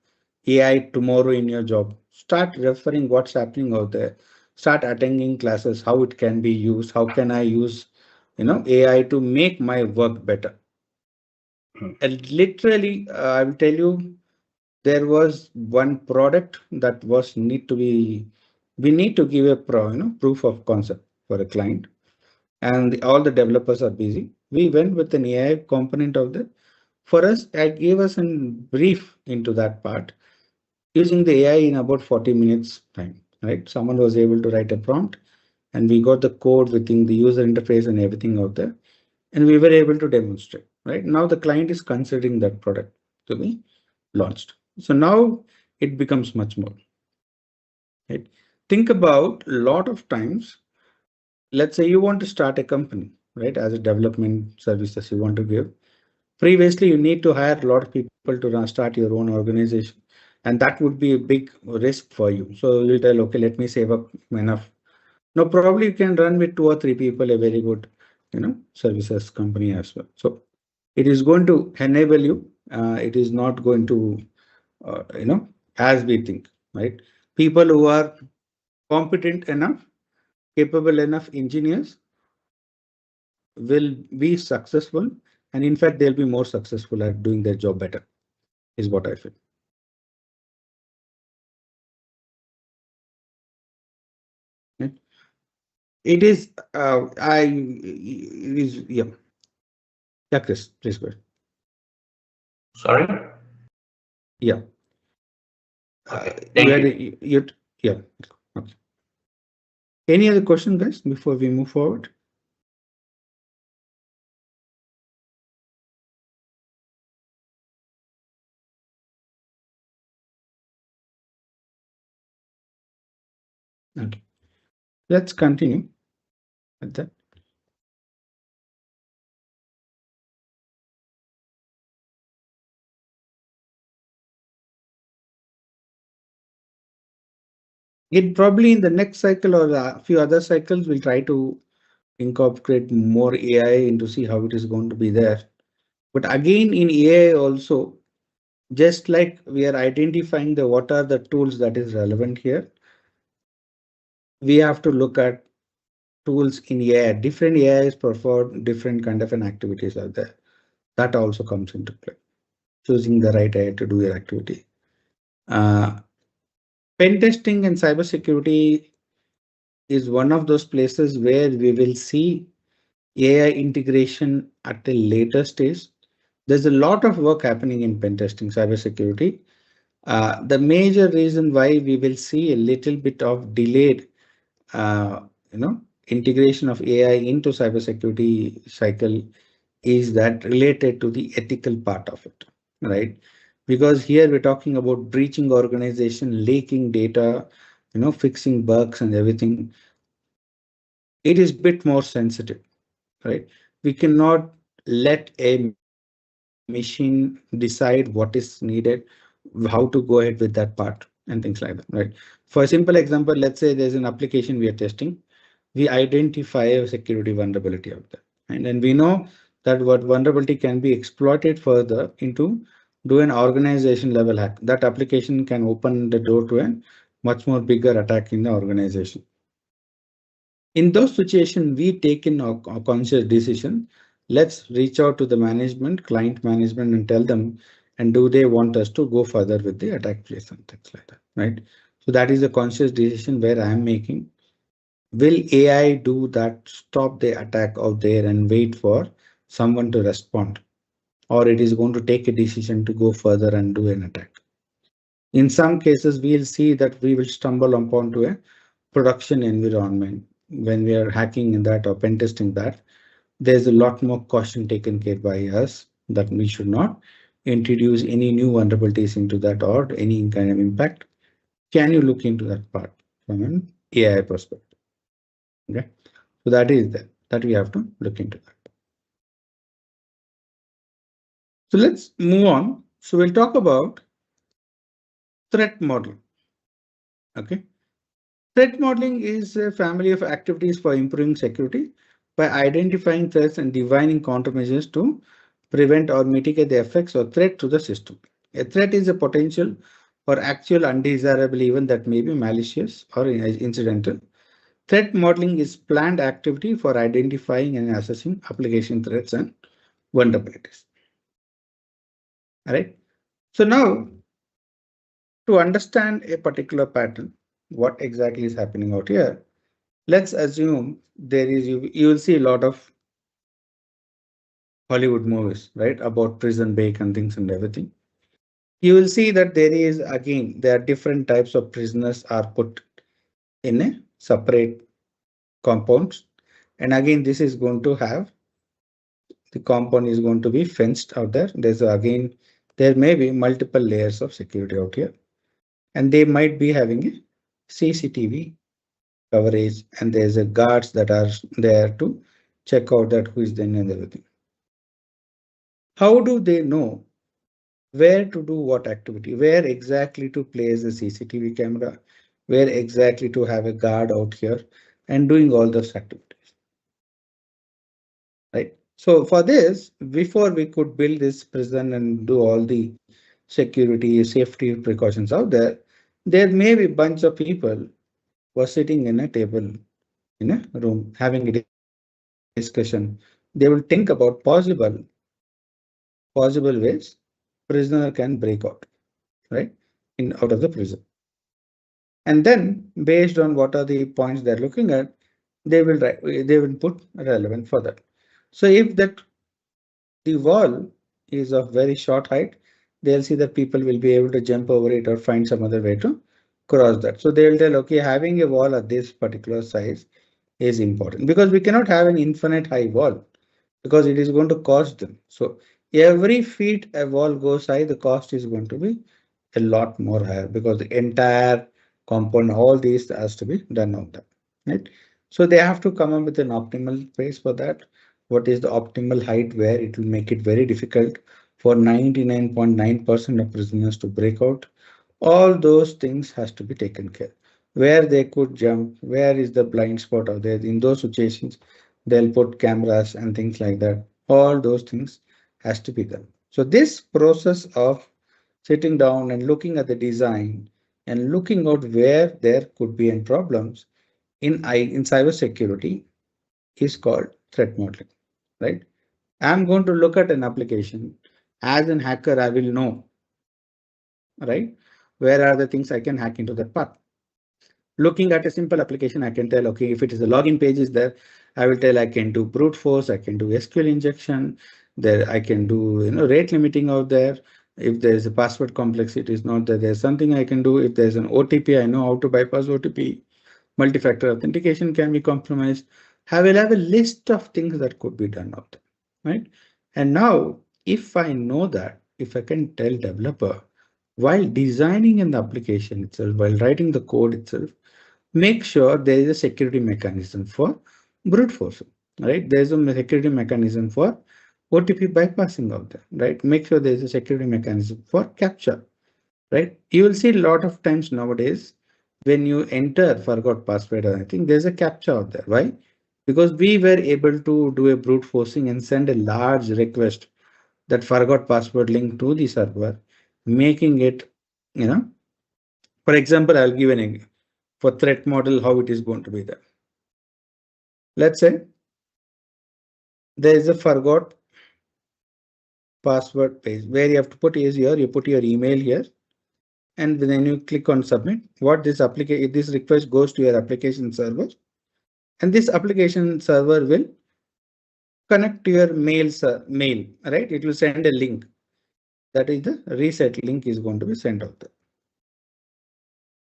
AI tomorrow in your job. Start referring what's happening out there. Start attending classes, how it can be used, how can I use AI to make my work better. Mhm. And literally, I will tell you, there was one product that was need to be, we need to give a proof of concept for a client and all the developers are busy. We went with an AI component of that. For us, it gave us a brief into that part using the AI in about 40 minutes time, right? Someone was able to write a prompt and we got the code within the user interface and everything out there. And we were able to demonstrate, right? Now the client is considering that product to be launched. So now it becomes much more. Right? Think about a lot of times, let's say you want to start a company, right? As a development services you want to give. Previously, you need to hire a lot of people to start your own organization, and that would be a big risk for you. So you'll tell, okay, let me save up enough. No, probably you can run with 2 or 3 people a very good, services company as well. So it is going to enable you. It is not going to, as we think, right? People who are competent enough, capable enough engineers will be successful, and in fact, they'll be more successful at doing their job better, is what I feel. It is, it is, yeah. Yeah, Chris, please go ahead. Sorry? Yeah. Okay, thank you. Yeah. Okay. Any other question, guys, before we move forward? Okay. Let's continue with that. It probably in the next cycle or a few other cycles, we'll try to incorporate more AI into see how it is going to be there. But again, in AI also, just like we are identifying the what are the tools that is relevant here, we have to look at tools in AI. Different AIs perform different kind of an activities out there. That also comes into play. Choosing the right AI to do your activity. Pen testing and cybersecurity is one of those places where we will see AI integration at a later stage. There's a lot of work happening in pen testing, cybersecurity. The major reason why we will see a little bit of delayed, uh, integration of AI into cybersecurity cycle is that related to the ethical part of it, right? Because here we're talking about breaching organization, leaking data, fixing bugs and everything. It is a bit more sensitive, right? We cannot let a machine decide what is needed, how to go ahead with that part and things like that, right? For a simple example, let's say there's an application we are testing. We identify a security vulnerability out there. And then we know that what vulnerability can be exploited further into do an organization level hack. That application can open the door to a much more bigger attack in the organization. In those situations, we take in a conscious decision. Let's reach out to the management, client management, and tell them, and do they want us to go further with the attack place and things like that, right? So that is a conscious decision where I am making. Will AI do that, stop the attack out there and wait for someone to respond? Or it is going to take a decision to go further and do an attack? In some cases, we'll see that we will stumble upon to a production environment when we are hacking in that or pen testing that. There's a lot more caution taken care by us that we should not introduce any new vulnerabilities into that or any kind of impact. Can you look into that part from an AI perspective? Okay, so that is that we have to look into that. So let's move on. So we'll talk about threat modeling. Okay, threat modeling is a family of activities for improving security by identifying threats and defining countermeasures to prevent or mitigate the effects of threat to the system. A threat is a potential or actual undesirable event that may be malicious or incidental. Threat modeling is planned activity for identifying and assessing application threats and vulnerabilities. All right. So now, to understand a particular pattern, what exactly is happening out here, let's assume there is you will see a lot of Hollywood movies, right, about prison break and things and everything. You will see that there are different types of prisoners are put in a separate compounds, and again this is going to have the compound is going to be fenced out there. There may be multiple layers of security out here. and they might be having a CCTV coverage, and there's a guards that are there to check out that who is there and everything. How do they know where to do what activity, where exactly to place the CCTV camera, where exactly to have a guard out here and doing all those activities, right? So for this, before we could build this prison and do all the security, safety precautions out there, there may be a bunch of people who are sitting in a table in a room having a discussion. They will think about possible ways prisoner can break out, right, in out of the prison. And then based on what are the points they're looking at, they will put relevant for that. So if that the wall is of very short height, they'll see that people will be able to jump over it or find some other way to cross that. So they'll tell, okay, having a wall at this particular size is important, because we cannot have an infinite high wall because it is going to cost them. So every feet a wall goes high, the cost is going to be a lot more higher, because the entire compound, all these has to be done on that, right? So they have to come up with an optimal place for that. What is the optimal height where it will make it very difficult for 99.9% of prisoners to break out. All those things has to be taken care. Where they could jump, where is the blind spot out there. In those situations, they'll put cameras and things like that. All those things has to be done. So this process of sitting down and looking at the design and looking out where there could be any problems in cybersecurity is called threat modeling, right? I'm going to look at an application. As an hacker, I will know, right, where are the things I can hack into that path. Looking at a simple application, I can tell, okay, if it is a login page is there, I will tell I can do brute force, I can do SQL injection, there I can do rate limiting out there. If there is a password complexity is not there, there's something I can do. If there's an OTP, I know how to bypass OTP. Multi-factor authentication can be compromised. I will have a list of things that could be done out there, right? And now, if I know that, if I can tell developer while designing an application itself, while writing the code itself, make sure there is a security mechanism for brute force, right? There's a security mechanism for OTP bypassing out there, right? Make sure there's a security mechanism for capture, right? You will see a lot of times nowadays when you enter forgot password or anything, there's a captcha out there. Why? Because we were able to do a brute forcing and send a large request that forgot password link to the server, making it, for example, I'll give an example for threat model, how it is going to be there. Let's say there is a forgot password page where you have to put is here, you put your email here, and then you click on submit. What this application, this request goes to your application server, and this application server will connect to your mail, right? It will send a link. That is the reset link is going to be sent out there.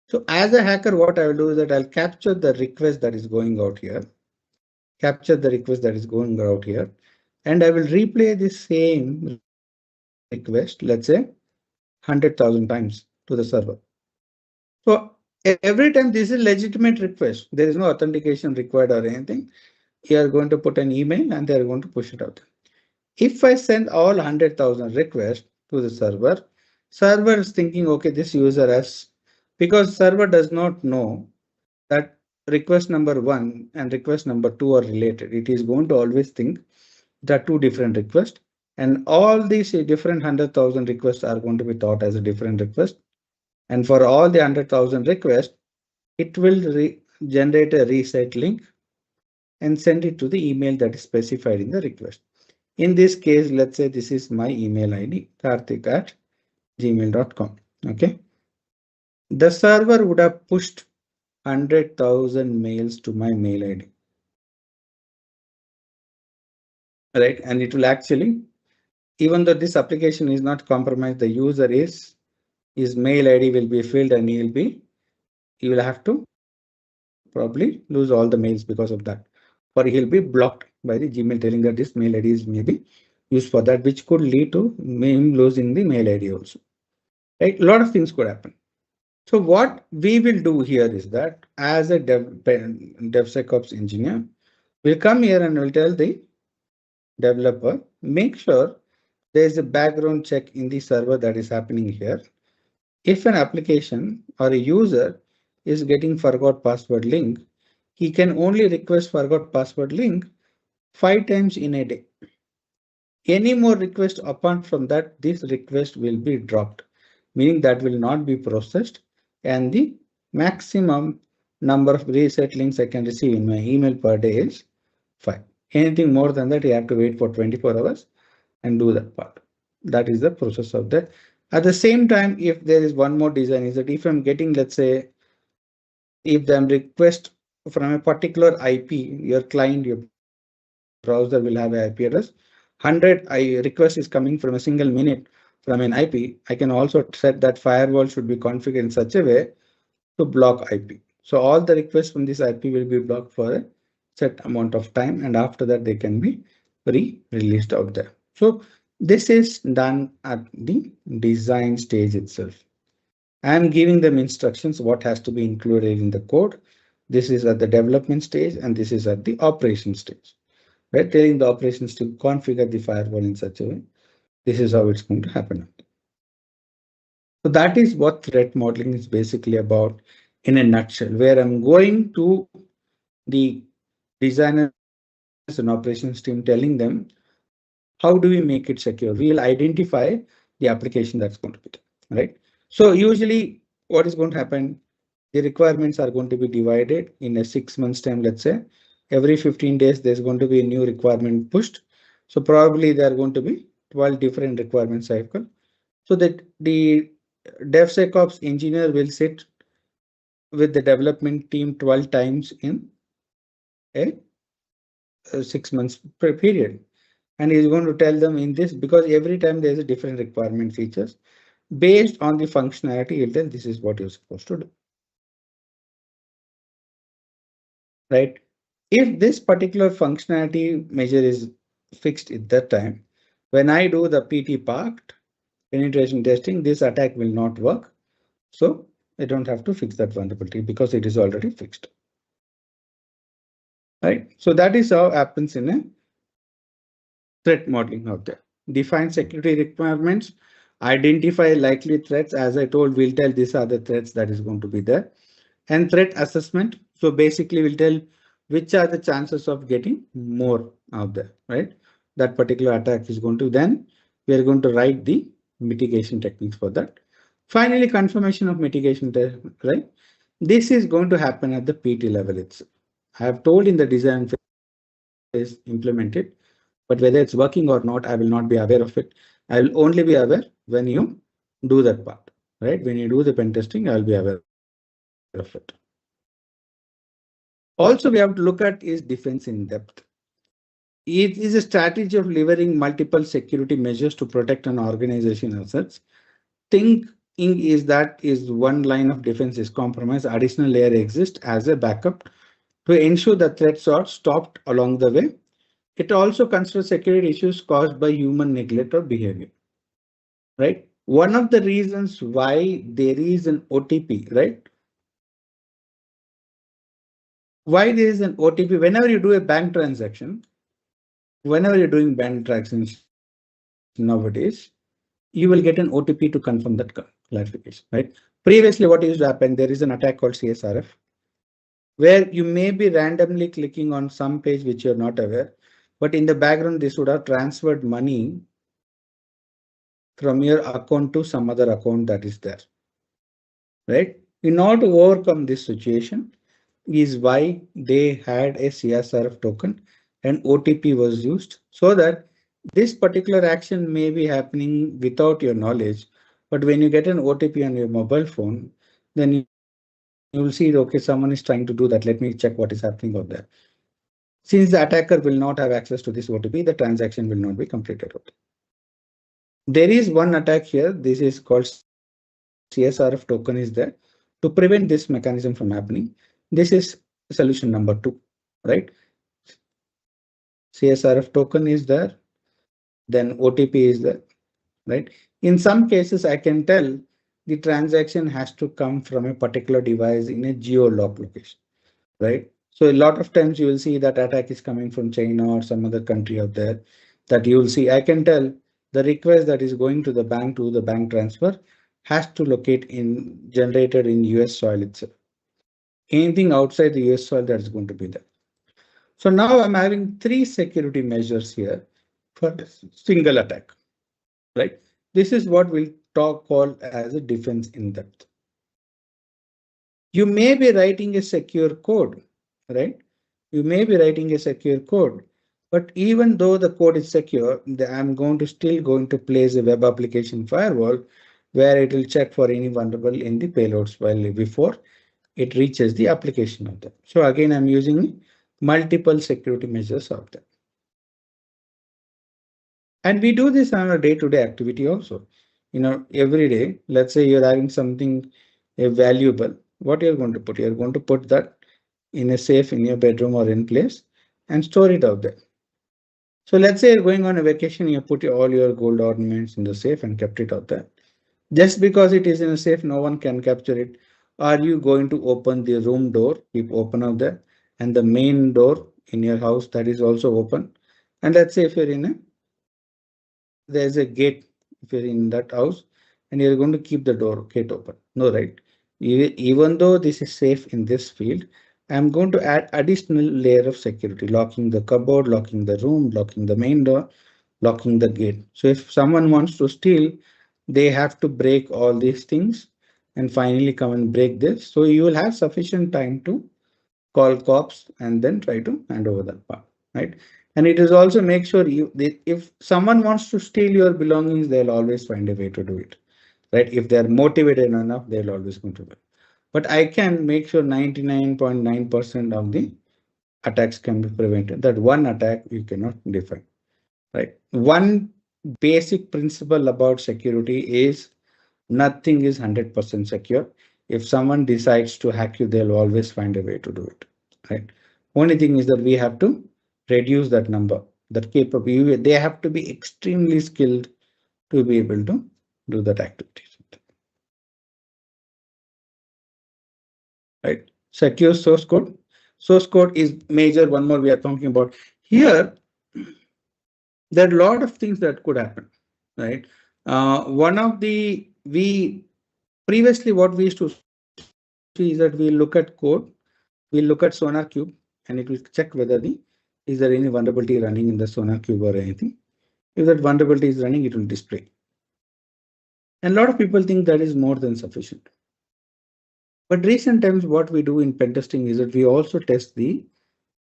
So as a hacker, what I will do is that I'll capture the request that is going out here, and I will replay the same request, let's say 100,000 times to the server. So every time this is a legitimate request, there is no authentication required or anything. You are going to put an email and they are going to push it out. If I send all 100,000 requests to the server is thinking, okay, this user has, because server does not know that request number 1 and request number 2 are related. It is going to always think there are two different requests, and all these different 100,000 requests are going to be thought as a different request. And for all the 100,000 requests, it will generate a reset link and send it to the email that is specified in the request. In this case, let's say this is my email ID, karthik@gmail.com. Okay. The server would have pushed 100,000 mails to my mail ID. Right. And it will actually, even though this application is not compromised, the user his mail ID will be filled and he will have to probably lose all the mails because of that. Or he'll be blocked by the Gmail telling that this mail ID is maybe used for that, which could lead to him losing the mail ID also. Right? A lot of things could happen. So what we will do here is that as a DevSecOps engineer, we'll come here and we'll tell the developer, make sure there is a background check in the server that is happening here. If an application or a user is getting forgot password link, he can only request forgot password link 5 times in a day. Any more request apart from that, this request will be dropped, meaning that will not be processed, and the maximum number of reset links I can receive in my email per day is 5. Anything more than that, you have to wait for 24 hours and do that part. That is the process of that. At the same time, if there is one more design, is that if I'm getting, let's say, if the request from a particular IP, your client, your browser will have an IP address. 100 request is coming from a single minute from an IP. I can also set that firewall should be configured in such a way to block IP. So all the requests from this IP will be blocked for a set amount of time, and after that they can be released out there. So this is done at the design stage itself. I am giving them instructions what has to be included in the code. This is at the development stage and this is at the operation stage. Right, telling the operations to configure the firewall in such a way. This is how it's going to happen. So that is what threat modeling is basically about in a nutshell, where I'm going to the designers and operations team telling them, how do we make it secure? We'll identify the application that's going to be there, right? So usually what is going to happen, the requirements are going to be divided in a 6 months time, let's say. Every 15 days, there's going to be a new requirement pushed. So probably there are going to be 12 different requirement cycle. So that the DevSecOps engineer will sit with the development team 12 times in a 6 months period. And he's going to tell them in this, because every time there's a different requirement features. Based on the functionality, he'll tell this is what you're supposed to do. Right? If this particular functionality measure is fixed at that time, when I do the PT part penetration testing, this attack will not work. So I don't have to fix that vulnerability because it is already fixed. Right? So that is how happens in a threat modeling out there. Define security requirements, identify likely threats. As I told, we'll tell these are the threats that is going to be there. And threat assessment. So basically we'll tell which are the chances of getting more out there, right? That particular attack is going to, then we are going to write the mitigation techniques for that. Finally, confirmation of mitigation, right? This is going to happen at the PT level itself. I have told in the design phase, implement it, but whether it's working or not, I will not be aware of it. I will only be aware when you do that part, right? When you do the pen testing, I'll be aware of it. Also, we have to look at is defense in depth. It is a strategy of leveraging multiple security measures to protect an organization assets. Thinking is that is one line of defense is compromised, additional layer exists as a backup to ensure that threats are stopped along the way. It also considers security issues caused by human neglect or behavior. Right? One of the reasons why there is an OTP, right? Why there is an OTP? Whenever you do a bank transaction, whenever you're doing bank transactions nowadays, you will get an OTP to confirm that clarification, right? Previously, what used to happen, there is an attack called CSRF, where you may be randomly clicking on some page which you're not aware, but in the background, this would have transferred money from your account to some other account that is there, right? In order to overcome this situation is why they had a CSRF token and OTP was used so that this particular action may be happening without your knowledge. But when you get an OTP on your mobile phone, then you will see, okay, someone is trying to do that. Let me check what is happening out there. Since the attacker will not have access to this OTP, the transaction will not be completed. There is one attack here. This is called CSRF token is there to prevent this mechanism from happening. This is solution number 2, right? CSRF token is there, then OTP is there, right? In some cases, I can tell the transaction has to come from a particular device in a geo-lock location, right? So a lot of times you will see that attack is coming from China or some other country out there that you will see. I can tell the request that is going to the bank transfer has to locate in generated in US soil itself. Anything outside the US soil that is going to be there. So now I'm having 3 security measures here for a single attack, right? This is what we'll call as a defense in depth. You may be writing a secure code, right? You may be writing a secure code, but even though the code is secure, I'm still going to place a web application firewall where it will check for any vulnerable in the payloads file before it reaches the application of that. So again, I'm using multiple security measures out there. And we do this on a day-to-day activity also. Every day, let's say you're having something valuable, what you're going to put? You're going to put that in a safe in your bedroom or in place and store it out there. So let's say you're going on a vacation, you put all your gold ornaments in the safe and kept it out there. Just because it is in a safe, no one can capture it. Are you going to open the room door, keep open out there, and the main door in your house that is also open? And let's say if you're there's a gate if you're in that house and you're going to keep the gate open. No, right? Even though this is safe in this field, I'm going to add additional layer of security, locking the cupboard, locking the room, locking the main door, locking the gate. So if someone wants to steal, they have to break all these things and finally come and break this. So you will have sufficient time to call cops and then try to hand over that part, right? And it is also make sure if someone wants to steal your belongings, they'll always find a way to do it, right? If they're motivated enough, they'll always going to do it. But I can make sure 99.9% of the attacks can be prevented. That one attack you cannot define, right? One basic principle about security is nothing is 100% secure. If someone decides to hack you, they'll always find a way to do it, right? Only thing is that we have to reduce that number, that capability. They have to be extremely skilled to be able to do that activity. Right? Secure source code. Source code is major. One more we are talking about here. There are a lot of things that could happen, right? One of the previously what we used to see is that we look at code, we look at Sonar Cube, and it will check whether is there any vulnerability running in the Sonar Cube or anything. If that vulnerability is running, it will display. And a lot of people think that is more than sufficient. But recent times, what we do in pen testing is that we also test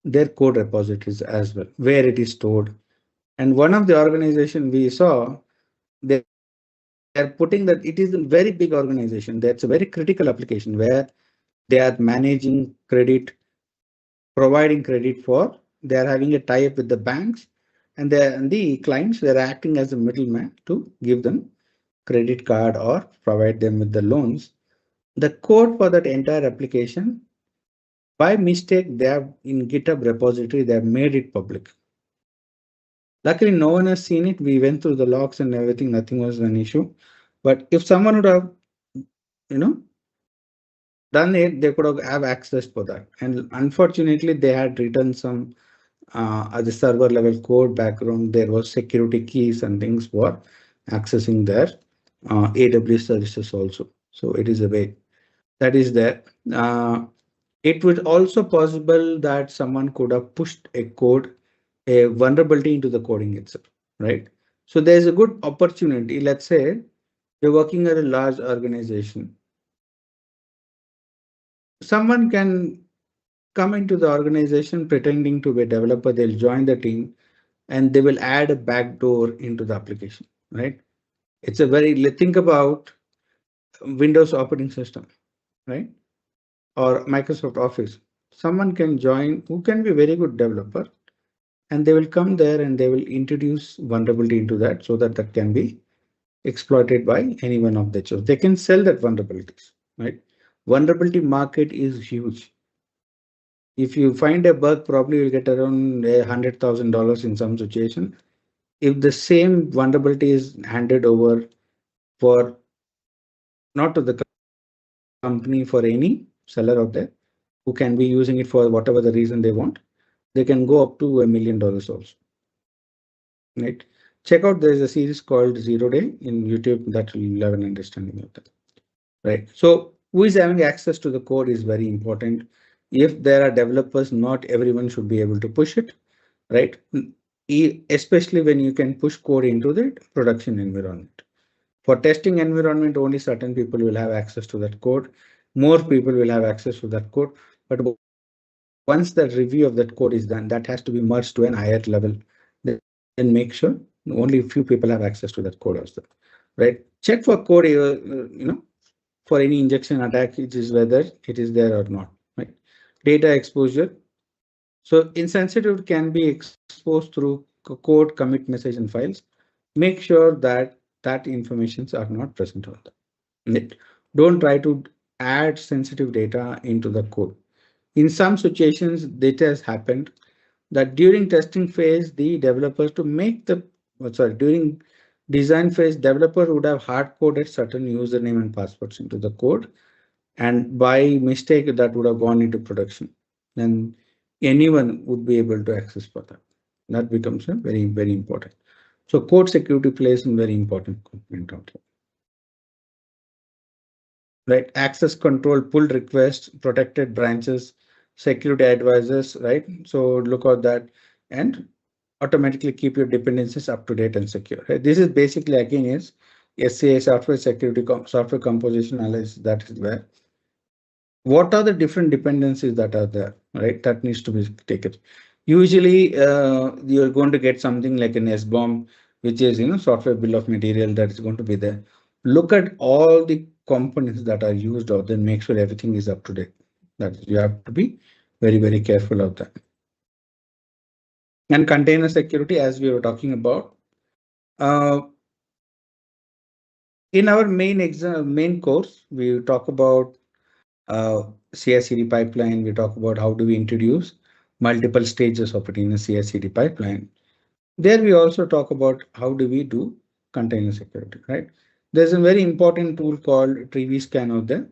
their code repositories as well, where it is stored. And one of the organization we saw, they're putting that it is a very big organization. That's a very critical application where they are managing credit, providing credit for, they are having a tie-up with the banks and the clients, they're acting as a middleman to give them credit card or provide them with the loans. The code for that entire application, by mistake, they have in GitHub repository, they have made it public. Luckily, no one has seen it. We went through the logs and everything. Nothing was an issue. But if someone would have, done it, they could have access for that. And unfortunately, they had written some at the server level code background. There was security keys and things for accessing their AWS services also. So it is a way that is there. It was also possible that someone could have pushed a vulnerability into the coding itself, right? So there's a good opportunity. Let's say you're working at a large organization. Someone can come into the organization pretending to be a developer. They'll join the team and they will add a backdoor into the application, right? It's think about Windows operating system, right? Or Microsoft Office. Someone can join who can be a very good developer, and they will come there and they will introduce vulnerability into that so that that can be exploited by any one of the choice. They can sell that vulnerabilities, right? Vulnerability market is huge. If you find a bug, probably you'll get around $100,000 in some situation. If the same vulnerability is handed over for not to the company, for any seller out there who can be using it for whatever the reason they want. They can go up to $1 million also. Right. Check out, there's a series called Zero Day in YouTube that will have an understanding of that. Right. So who is having access to the code is very important. If there are developers, not everyone should be able to push it. Right. Especially when you can push code into the production environment. For testing environment, only certain people will have access to that code. More people will have access to that code. But once that review of that code is done, that has to be merged to an higher level. Then make sure only a few people have access to that code also. Right? Check for code, for any injection attack, it is whether it is there or not. Right? Data exposure. So insensitive can be exposed through code, commit, message, and files. Make sure that informations are not present on them. Don't try to add sensitive data into the code. In some situations, data has happened that during testing phase, the developers during design phase, developer would have hard coded certain username and passwords into the code, and by mistake that would have gone into production. Then anyone would be able to access for that. That becomes very, very important. So code security plays a very important component out here. Right, access control, pull requests, protected branches, security advisors, right? So look at that and automatically keep your dependencies up to date and secure. Right? This is basically again is SCA, software security, software composition analysis. That is where what are the different dependencies that are there, right? That needs to be taken. Usually you're going to get something like an SBOM, which is software bill of material that is going to be there. Look at all the components that are used out there, make sure everything is up to date. That you have to be very, very careful of that. And container security, as we were talking about, in our main course, we talk about CI/CD pipeline. We talk about how do we introduce multiple stages of it in a CI/CD pipeline. There we also talk about how do we do container security, right? There's a very important tool called Tree Scan out there,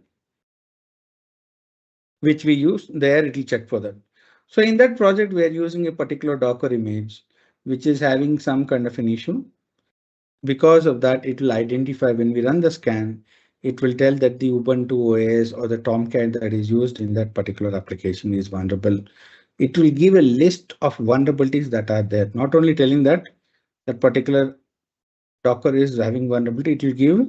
which we use there. It will check for that. So in that project, we are using a particular Docker image, which is having some kind of an issue. Because of that, it will identify when we run the scan, it will tell that the Ubuntu OS or the Tomcat that is used in that particular application is vulnerable. It will give a list of vulnerabilities that are there, not only telling that that particular Docker is having vulnerability, it will give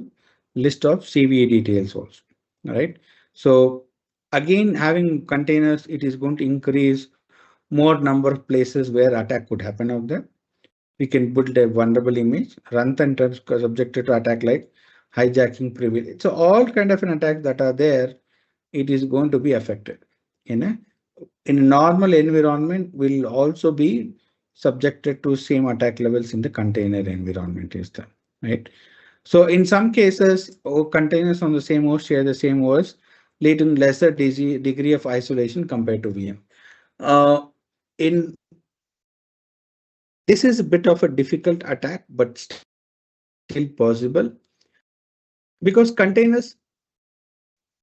list of CVE details also, right? So again, having containers, it is going to increase more number of places where attack could happen out there. We can build a vulnerable image, runtime terms subjected to attack like hijacking, privilege. So all kind of an attacks that are there, it is going to be affected. In a normal environment, will also be subjected to same attack levels in the container environment is there, right? So in some cases, containers on the same host share the same OS, leading lesser degree of isolation compared to VM. In This is a bit of a difficult attack, but still possible because containers,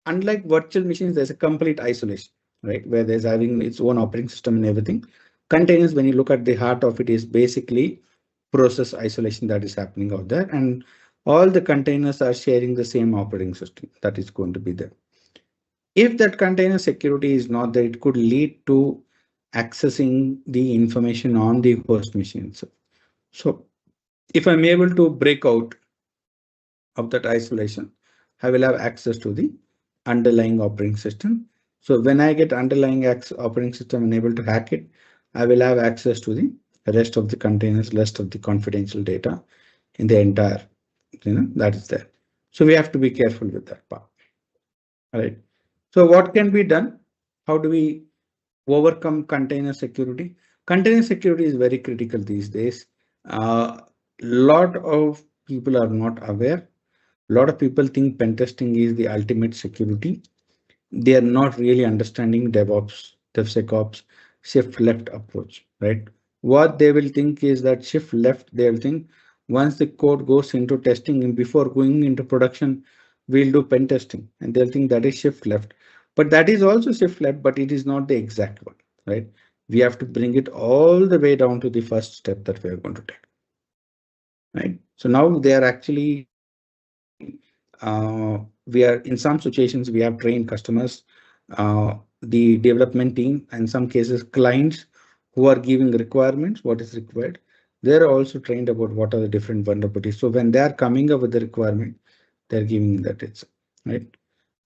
unlike virtual machines, there's a complete isolation, right? Where there's having its own operating system and everything. Containers, when you look at the heart of it, is basically process isolation that is happening out there. And all the containers are sharing the same operating system that is going to be there. If that container security is not there, it could lead to accessing the information on the host machine. So if I'm able to break out of that isolation, I will have access to the underlying operating system. So when I get underlying operating system and able to hack it, I will have access to the rest of the containers, rest of the confidential data in the entire, that is there. So we have to be careful with that part. All right. So what can be done? How do we overcome container security? Container security is very critical these days. Lot of people are not aware. A lot of people think pen testing is the ultimate security. They are not really understanding DevOps, DevSecOps, shift left approach, right? What they will think is that shift left, they will think once the code goes into testing and before going into production, we'll do pen testing, and they'll think that is shift left. But that is also shift left, but it is not the exact one, right? We have to bring it all the way down to the first step that we are going to take, right? So now they are actually, we are in some situations, we have trained customers, the development team, and some cases clients who are giving requirements, what is required. They're also trained about what are the different vulnerabilities. So when they are coming up with the requirement, they're giving that it's right.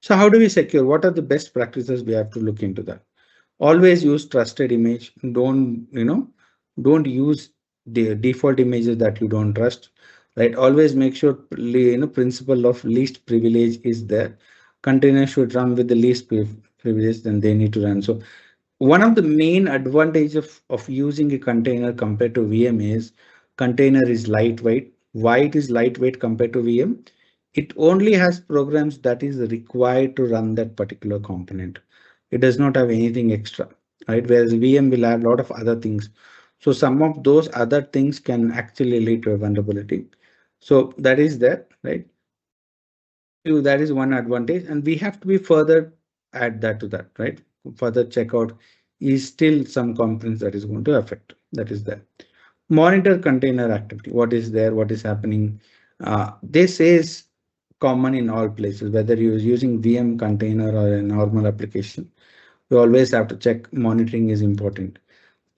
So how do we secure? What are the best practices? We have to look into that. Always use trusted image. Don't use the default images that you don't trust, right? Always make sure principle of least privilege is there. Container should run with the least privilege, then they need to run. So one of the main advantage of using a container compared to VM is container is lightweight. Why it is lightweight compared to VM? It only has programs that is required to run that particular component. It does not have anything extra, right? Whereas VM will have a lot of other things. So some of those other things can actually lead to a vulnerability. So that is there, right? That is one advantage, and we have to be further add that to that, right? Further check out is still some components that is going to affect. That is there. Monitor container activity. What is there? What is happening? This is common in all places, whether you're using VM container or a normal application. You always have to check. Monitoring is important.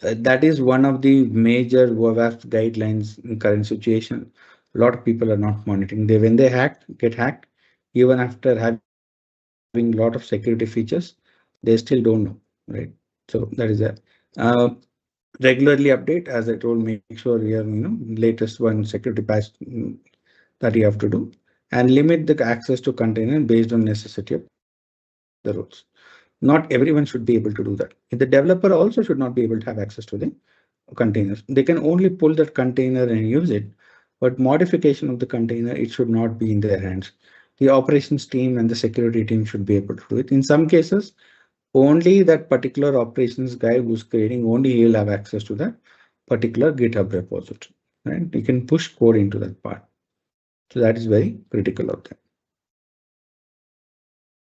That is one of the major WAF guidelines in current situation. A lot of people are not monitoring. When they get hacked, even after having a lot of security features, they still don't know, right? So that is that. Uh, Regularly update, as I told, make sure you have latest one security patch that you have to do, and limit the access to container based on necessity of the rules. Not everyone should be able to do that. The developer also should not be able to have access to the containers. They can only pull that container and use it, but modification of the container, it should not be in their hands. The operations team and the security team should be able to do it. In some cases, only that particular operations guy who's creating, only he'll have access to that particular GitHub repository, right? You can push code into that part. So that is very critical of that.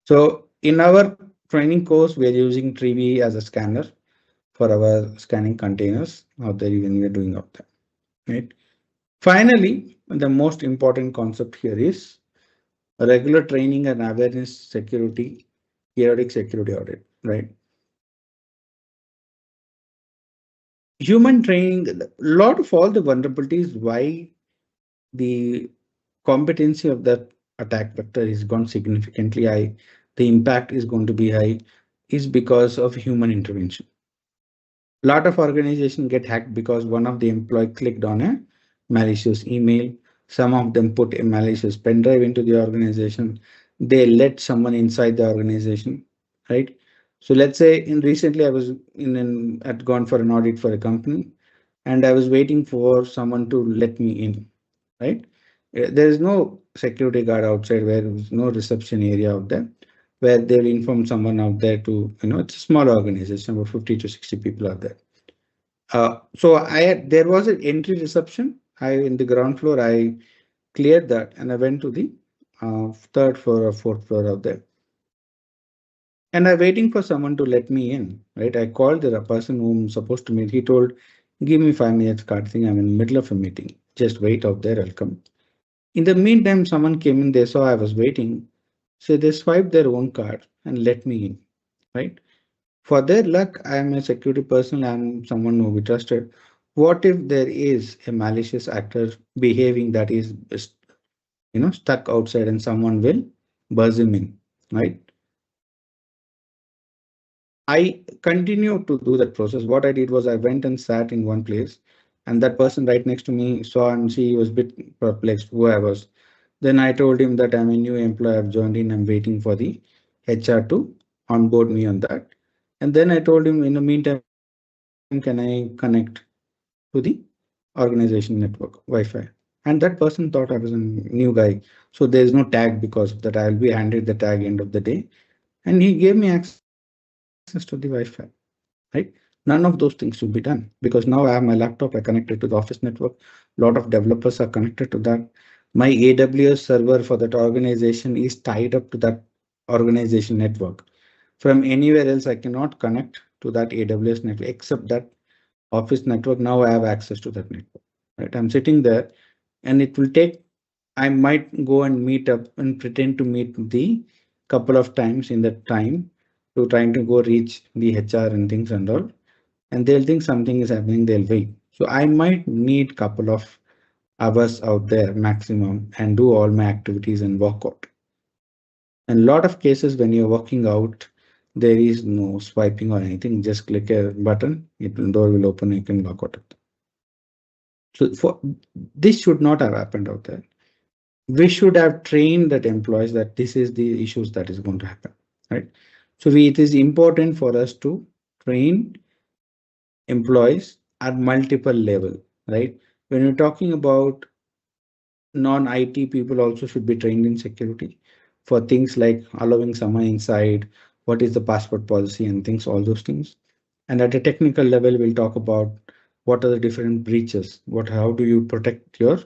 So in our training course, we are using Trivy as a scanner for our scanning containers out there when we are doing out there, right? Finally, the most important concept here is regular training and awareness security, periodic security audit, right? Human training, a lot of all the vulnerabilities, why the competency of that attack vector is gone significantly high, the impact is going to be high, is because of human intervention. A lot of organizations get hacked because one of the employee clicked on a malicious email. Some of them put a malicious pen drive into the organization. They let someone inside the organization, right? So let's say in recently I was had gone for an audit for a company, and I was waiting for someone to let me in, right? There is no security guard outside, where there is no reception area out there where they'll inform someone out there to, it's a small organization, about 50 to 60 people are there. So there was an entry reception. In the ground floor, I cleared that and I went to the third floor or fourth floor out there. And I'm waiting for someone to let me in, right? I called the person whom I'm supposed to meet. He told, give me 5 minutes, Karthik. I'm in the middle of a meeting. Just wait out there, I'll come. In the meantime, someone came in, they saw I was waiting. So they swiped their own card and let me in, right? For their luck, I am a security person. I'm someone who we trusted. What if there is a malicious actor behaving that is, stuck outside, and someone will buzz him in, right? I continued to do that process. What I did was I went and sat in one place, and that person right next to me saw and she was a bit perplexed who I was. Then I told him that I'm a new employee. I've joined in. I'm waiting for the HR to onboard me on that. And then I told him, in the meantime, can I connect to the organization network Wi-Fi? And that person thought I was a new guy. So there's no tag because of that. I'll be handed the tag end of the day. And he gave me access to the Wi-Fi, right? None of those things should be done, because now I have my laptop, I connected to the office network. A lot of developers are connected to that. My AWS server for that organization is tied up to that organization network. From anywhere else, I cannot connect to that AWS network except that Office network. Now I have access to that network. Right? I'm sitting there, and it will take. I might go and meet up and pretend to meet the couple of times in that time to trying to go reach the HR and things and all, and they'll think something is happening. They'll wait. So I might need couple of hours out there maximum and do all my activities and walk out. And a lot of cases when you're working out, there is no swiping or anything. Just click a button, it will door will open, you can walk out of it. So for this should not have happened out there. We should have trained that employees that this is the issues that is going to happen, right? So it is important for us to train employees at multiple level, right? When you're talking about non-IT people also should be trained in security for things like allowing someone inside, what is the passport policy and things, all those things. And at a technical level, we'll talk about what are the different breaches, how do you protect your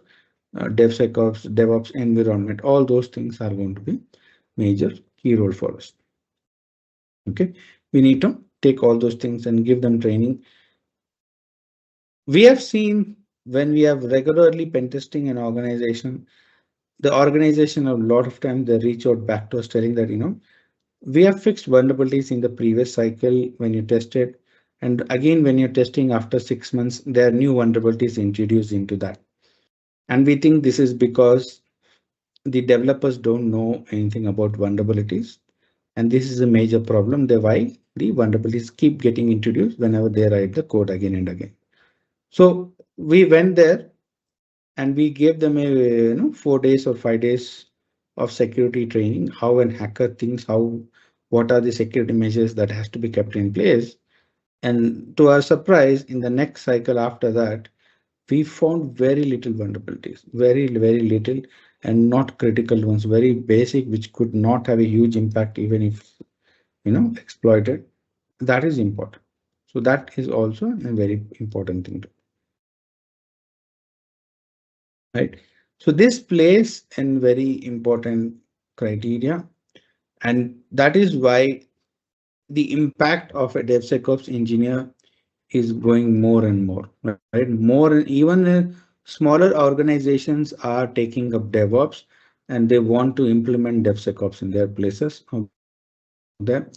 DevSecOps, DevOps environment. All those things are going to be major key role for us. Okay, we need to take all those things and give them training. We have seen when we have regularly pen testing an organization, the organization a lot of times they reach out back to us telling that, we have fixed vulnerabilities in the previous cycle when you tested, and again when you're testing after 6 months, there are new vulnerabilities introduced into that. And we think this is because the developers don't know anything about vulnerabilities, and this is a major problem. That's why the vulnerabilities keep getting introduced whenever they write the code again and again. So we went there and we gave them a 4 days or 5 days of security training, how an hacker thinks, what are the security measures that has to be kept in place. And to our surprise, in the next cycle after that, we found very little vulnerabilities, very little, and not critical ones, very basic, which could not have a huge impact even if exploited. That is important. So that is also a very important thing to, right? So this plays in very important criteria, and that is why the impact of a DevSecOps engineer is going more and more, right? Even smaller organizations are taking up DevOps and they want to implement DevSecOps in their places. The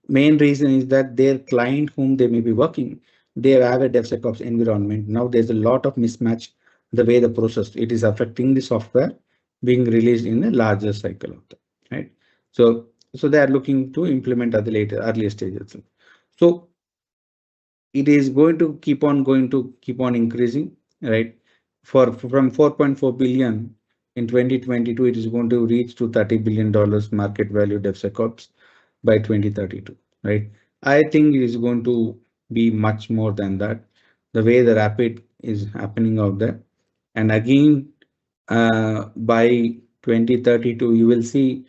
main reason is that their client whom they may be working, they have a DevSecOps environment. Now there's a lot of mismatch the way the process, it is affecting the software being released in a larger cycle of that, right? So they are looking to implement at the earlier stages. So it is going to keep on increasing, right? From 4.4 billion in 2022, it is going to reach to $30 billion market value DevSecOps by 2032, right? I think it is going to be much more than that. The way the rapid is happening out there, and again, by 2032, you will see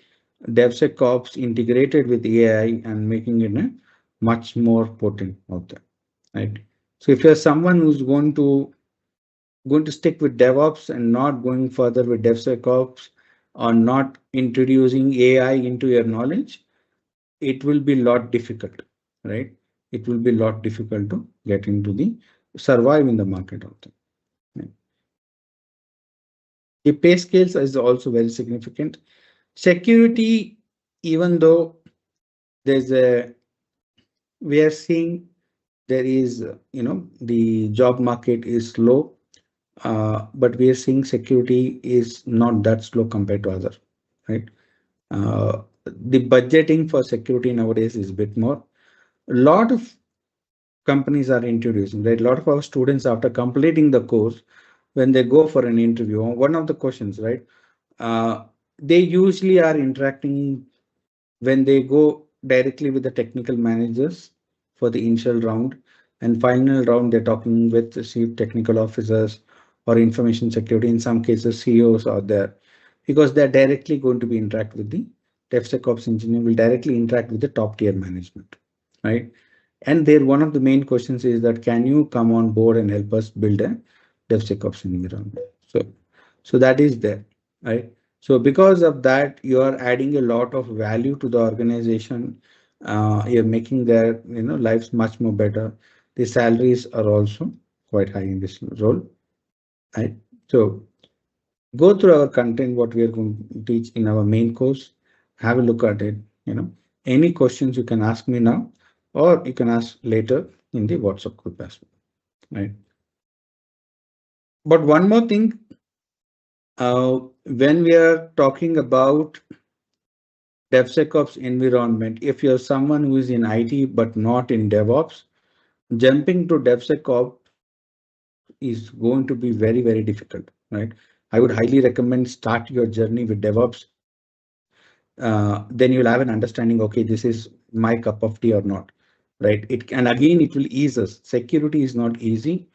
DevSecOps integrated with AI and making it a much more potent out there, right? So if you're someone who's going to stick with DevOps and not going further with DevSecOps or not introducing AI into your knowledge, it will be a lot difficult, right? It will be a lot difficult to get into the survive in the market out there. Right? The pay scales is also very significant. Security, even though there's a, we are seeing there is, the job market is slow, but we are seeing security is not that slow compared to other, right? The budgeting for security nowadays is a bit more. A lot of companies are introducing, right? A lot of our students, after completing the course, when they go for an interview, one of the questions, right? They usually are interacting when they go directly with the technical managers for the initial round, and final round they're talking with the chief technical officers or information security. In some cases, CEOs are there because they're directly going to be interact with the DevSecOps engineer will directly interact with the top tier management, right? And there, one of the main questions is that can you come on board and help us build a DevSecOps environment? So that is there. right? So because of that, you are adding a lot of value to the organization. You're making their lives much more better. The salaries are also quite high in this role, right? So go through our content, what we are going to teach in our main course. Have a look at it. Any questions you can ask me now, or you can ask later in the WhatsApp group as well, right? But one more thing, when we are talking about DevSecOps environment, if you're someone who is in IT but not in DevOps, jumping to DevSecOps is going to be very, very difficult, right? I would highly recommend start your journey with DevOps. Then you'll have an understanding, okay, this is my cup of tea or not, right? And again, it will ease us. Security is not easy.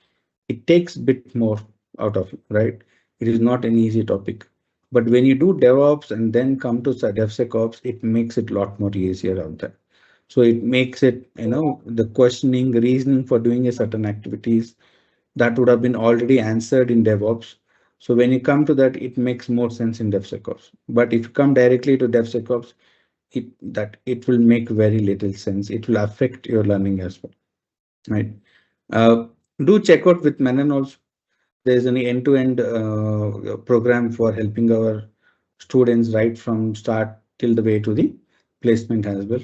It takes bit more out of you, right? It is not an easy topic. But when you do DevOps and then come to DevSecOps, it makes it a lot more easier out there. So it makes it, the questioning, reasoning for doing a certain activities that would have been already answered in DevOps. So when you come to that, it makes more sense in DevSecOps. But if you come directly to DevSecOps, it will make very little sense. It will affect your learning as well, right? Uh, do check out with Menon also. There's an end-to-end program for helping our students right from start till the way to the placement as well.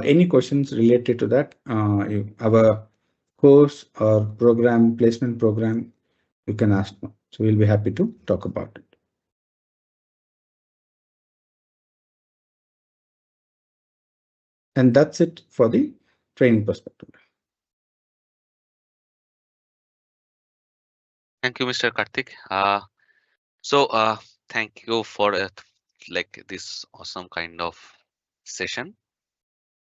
Any questions related to that? Our course or program, placement program, you can ask now. So we'll be happy to talk about it. And that's it for the training perspective. Thank you, Mr. Karthik. So thank you for like this awesome kind of session.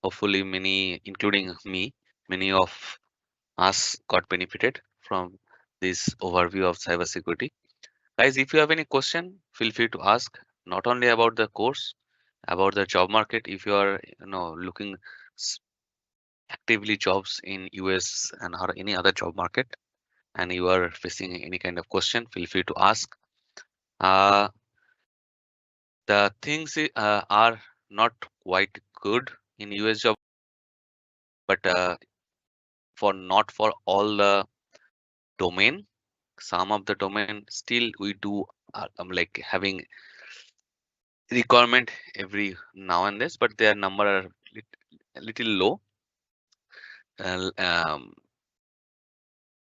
Hopefully, many, including me, many of us got benefited from this overview of cybersecurity. Guys, if you have any question, feel free to ask. Not only about the course, about the job market. If you are, looking s- actively jobs in US and or any other job market, and you are facing any kind of question, feel free to ask. Uh, the things are not quite good in US job, but for not for all the domain. Some of the domain still we do like having requirement every now and this, but their number are a little low. Uh, um,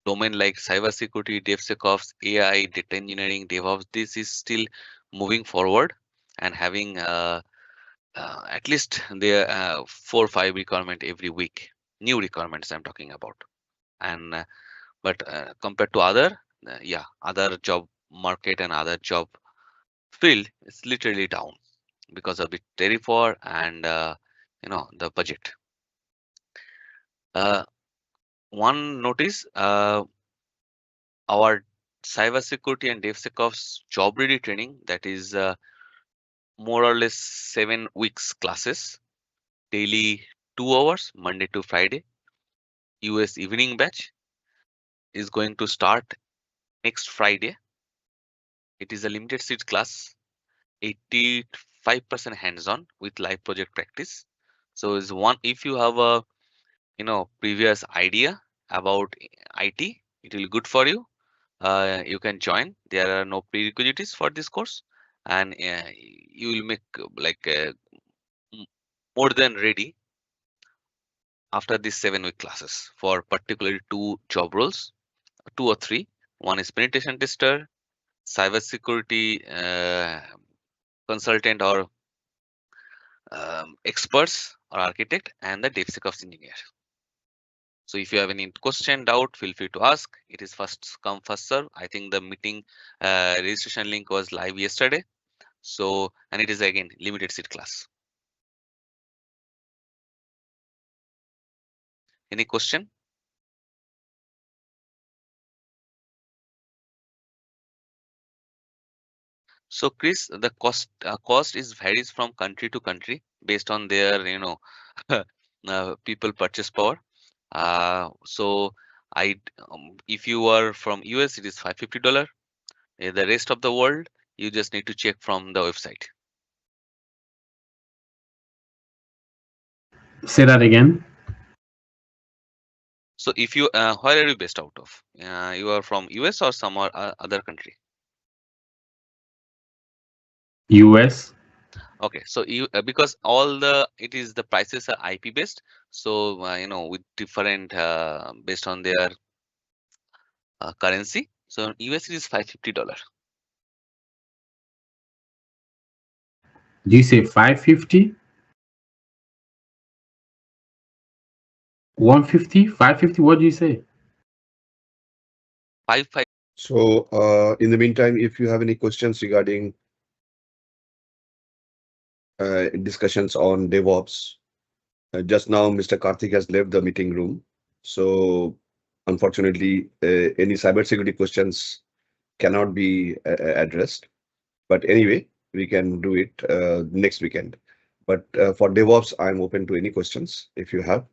Domain like cybersecurity, DevSecOps, AI, data engineering, DevOps, this is still moving forward and having at least there 4 or 5 requirement every week, new requirements I'm talking about. And but compared to other, yeah, other job market and other job field, it's literally down because of the tariff war and the budget. Uh, One notice, our cybersecurity and DevSecOps job ready training, that is more or less 7 weeks classes, daily 2 hours, Monday to Friday. US evening batch is going to start next Friday. It is a limited seat class, 85% hands-on with live project practice. So is one, if you have a previous idea about IT, it will good for you. You can join. There are no prerequisites for this course, and you will make like m- more than ready after these 7 week classes for particularly 2 job roles, 2 or 3. One is penetration tester, cybersecurity consultant or experts or architect, and the DevSecOps engineer. So if you have any question, doubt, feel free to ask. It is first come, first serve. I think the meeting registration link was live yesterday. So, and it is again limited seat class. Any question? So Chris, the cost is varies from country to country based on their people purchase power. So if you are from US, it is $550. The rest of the world, You just need to check from the website. Say that again. So if you, where are you based out of? You are from US or some other country? US. Okay, so you because all the prices are IP based, so with different based on their currency. So US is $550. Do you say 550? 150? 550? What do you say? Five. So in the meantime, if you have any questions regarding discussions on DevOps, just now Mr. Karthik has left the meeting room. So unfortunately, any cybersecurity questions cannot be addressed. But anyway, we can do it next weekend. But for DevOps, I'm open to any questions if you have.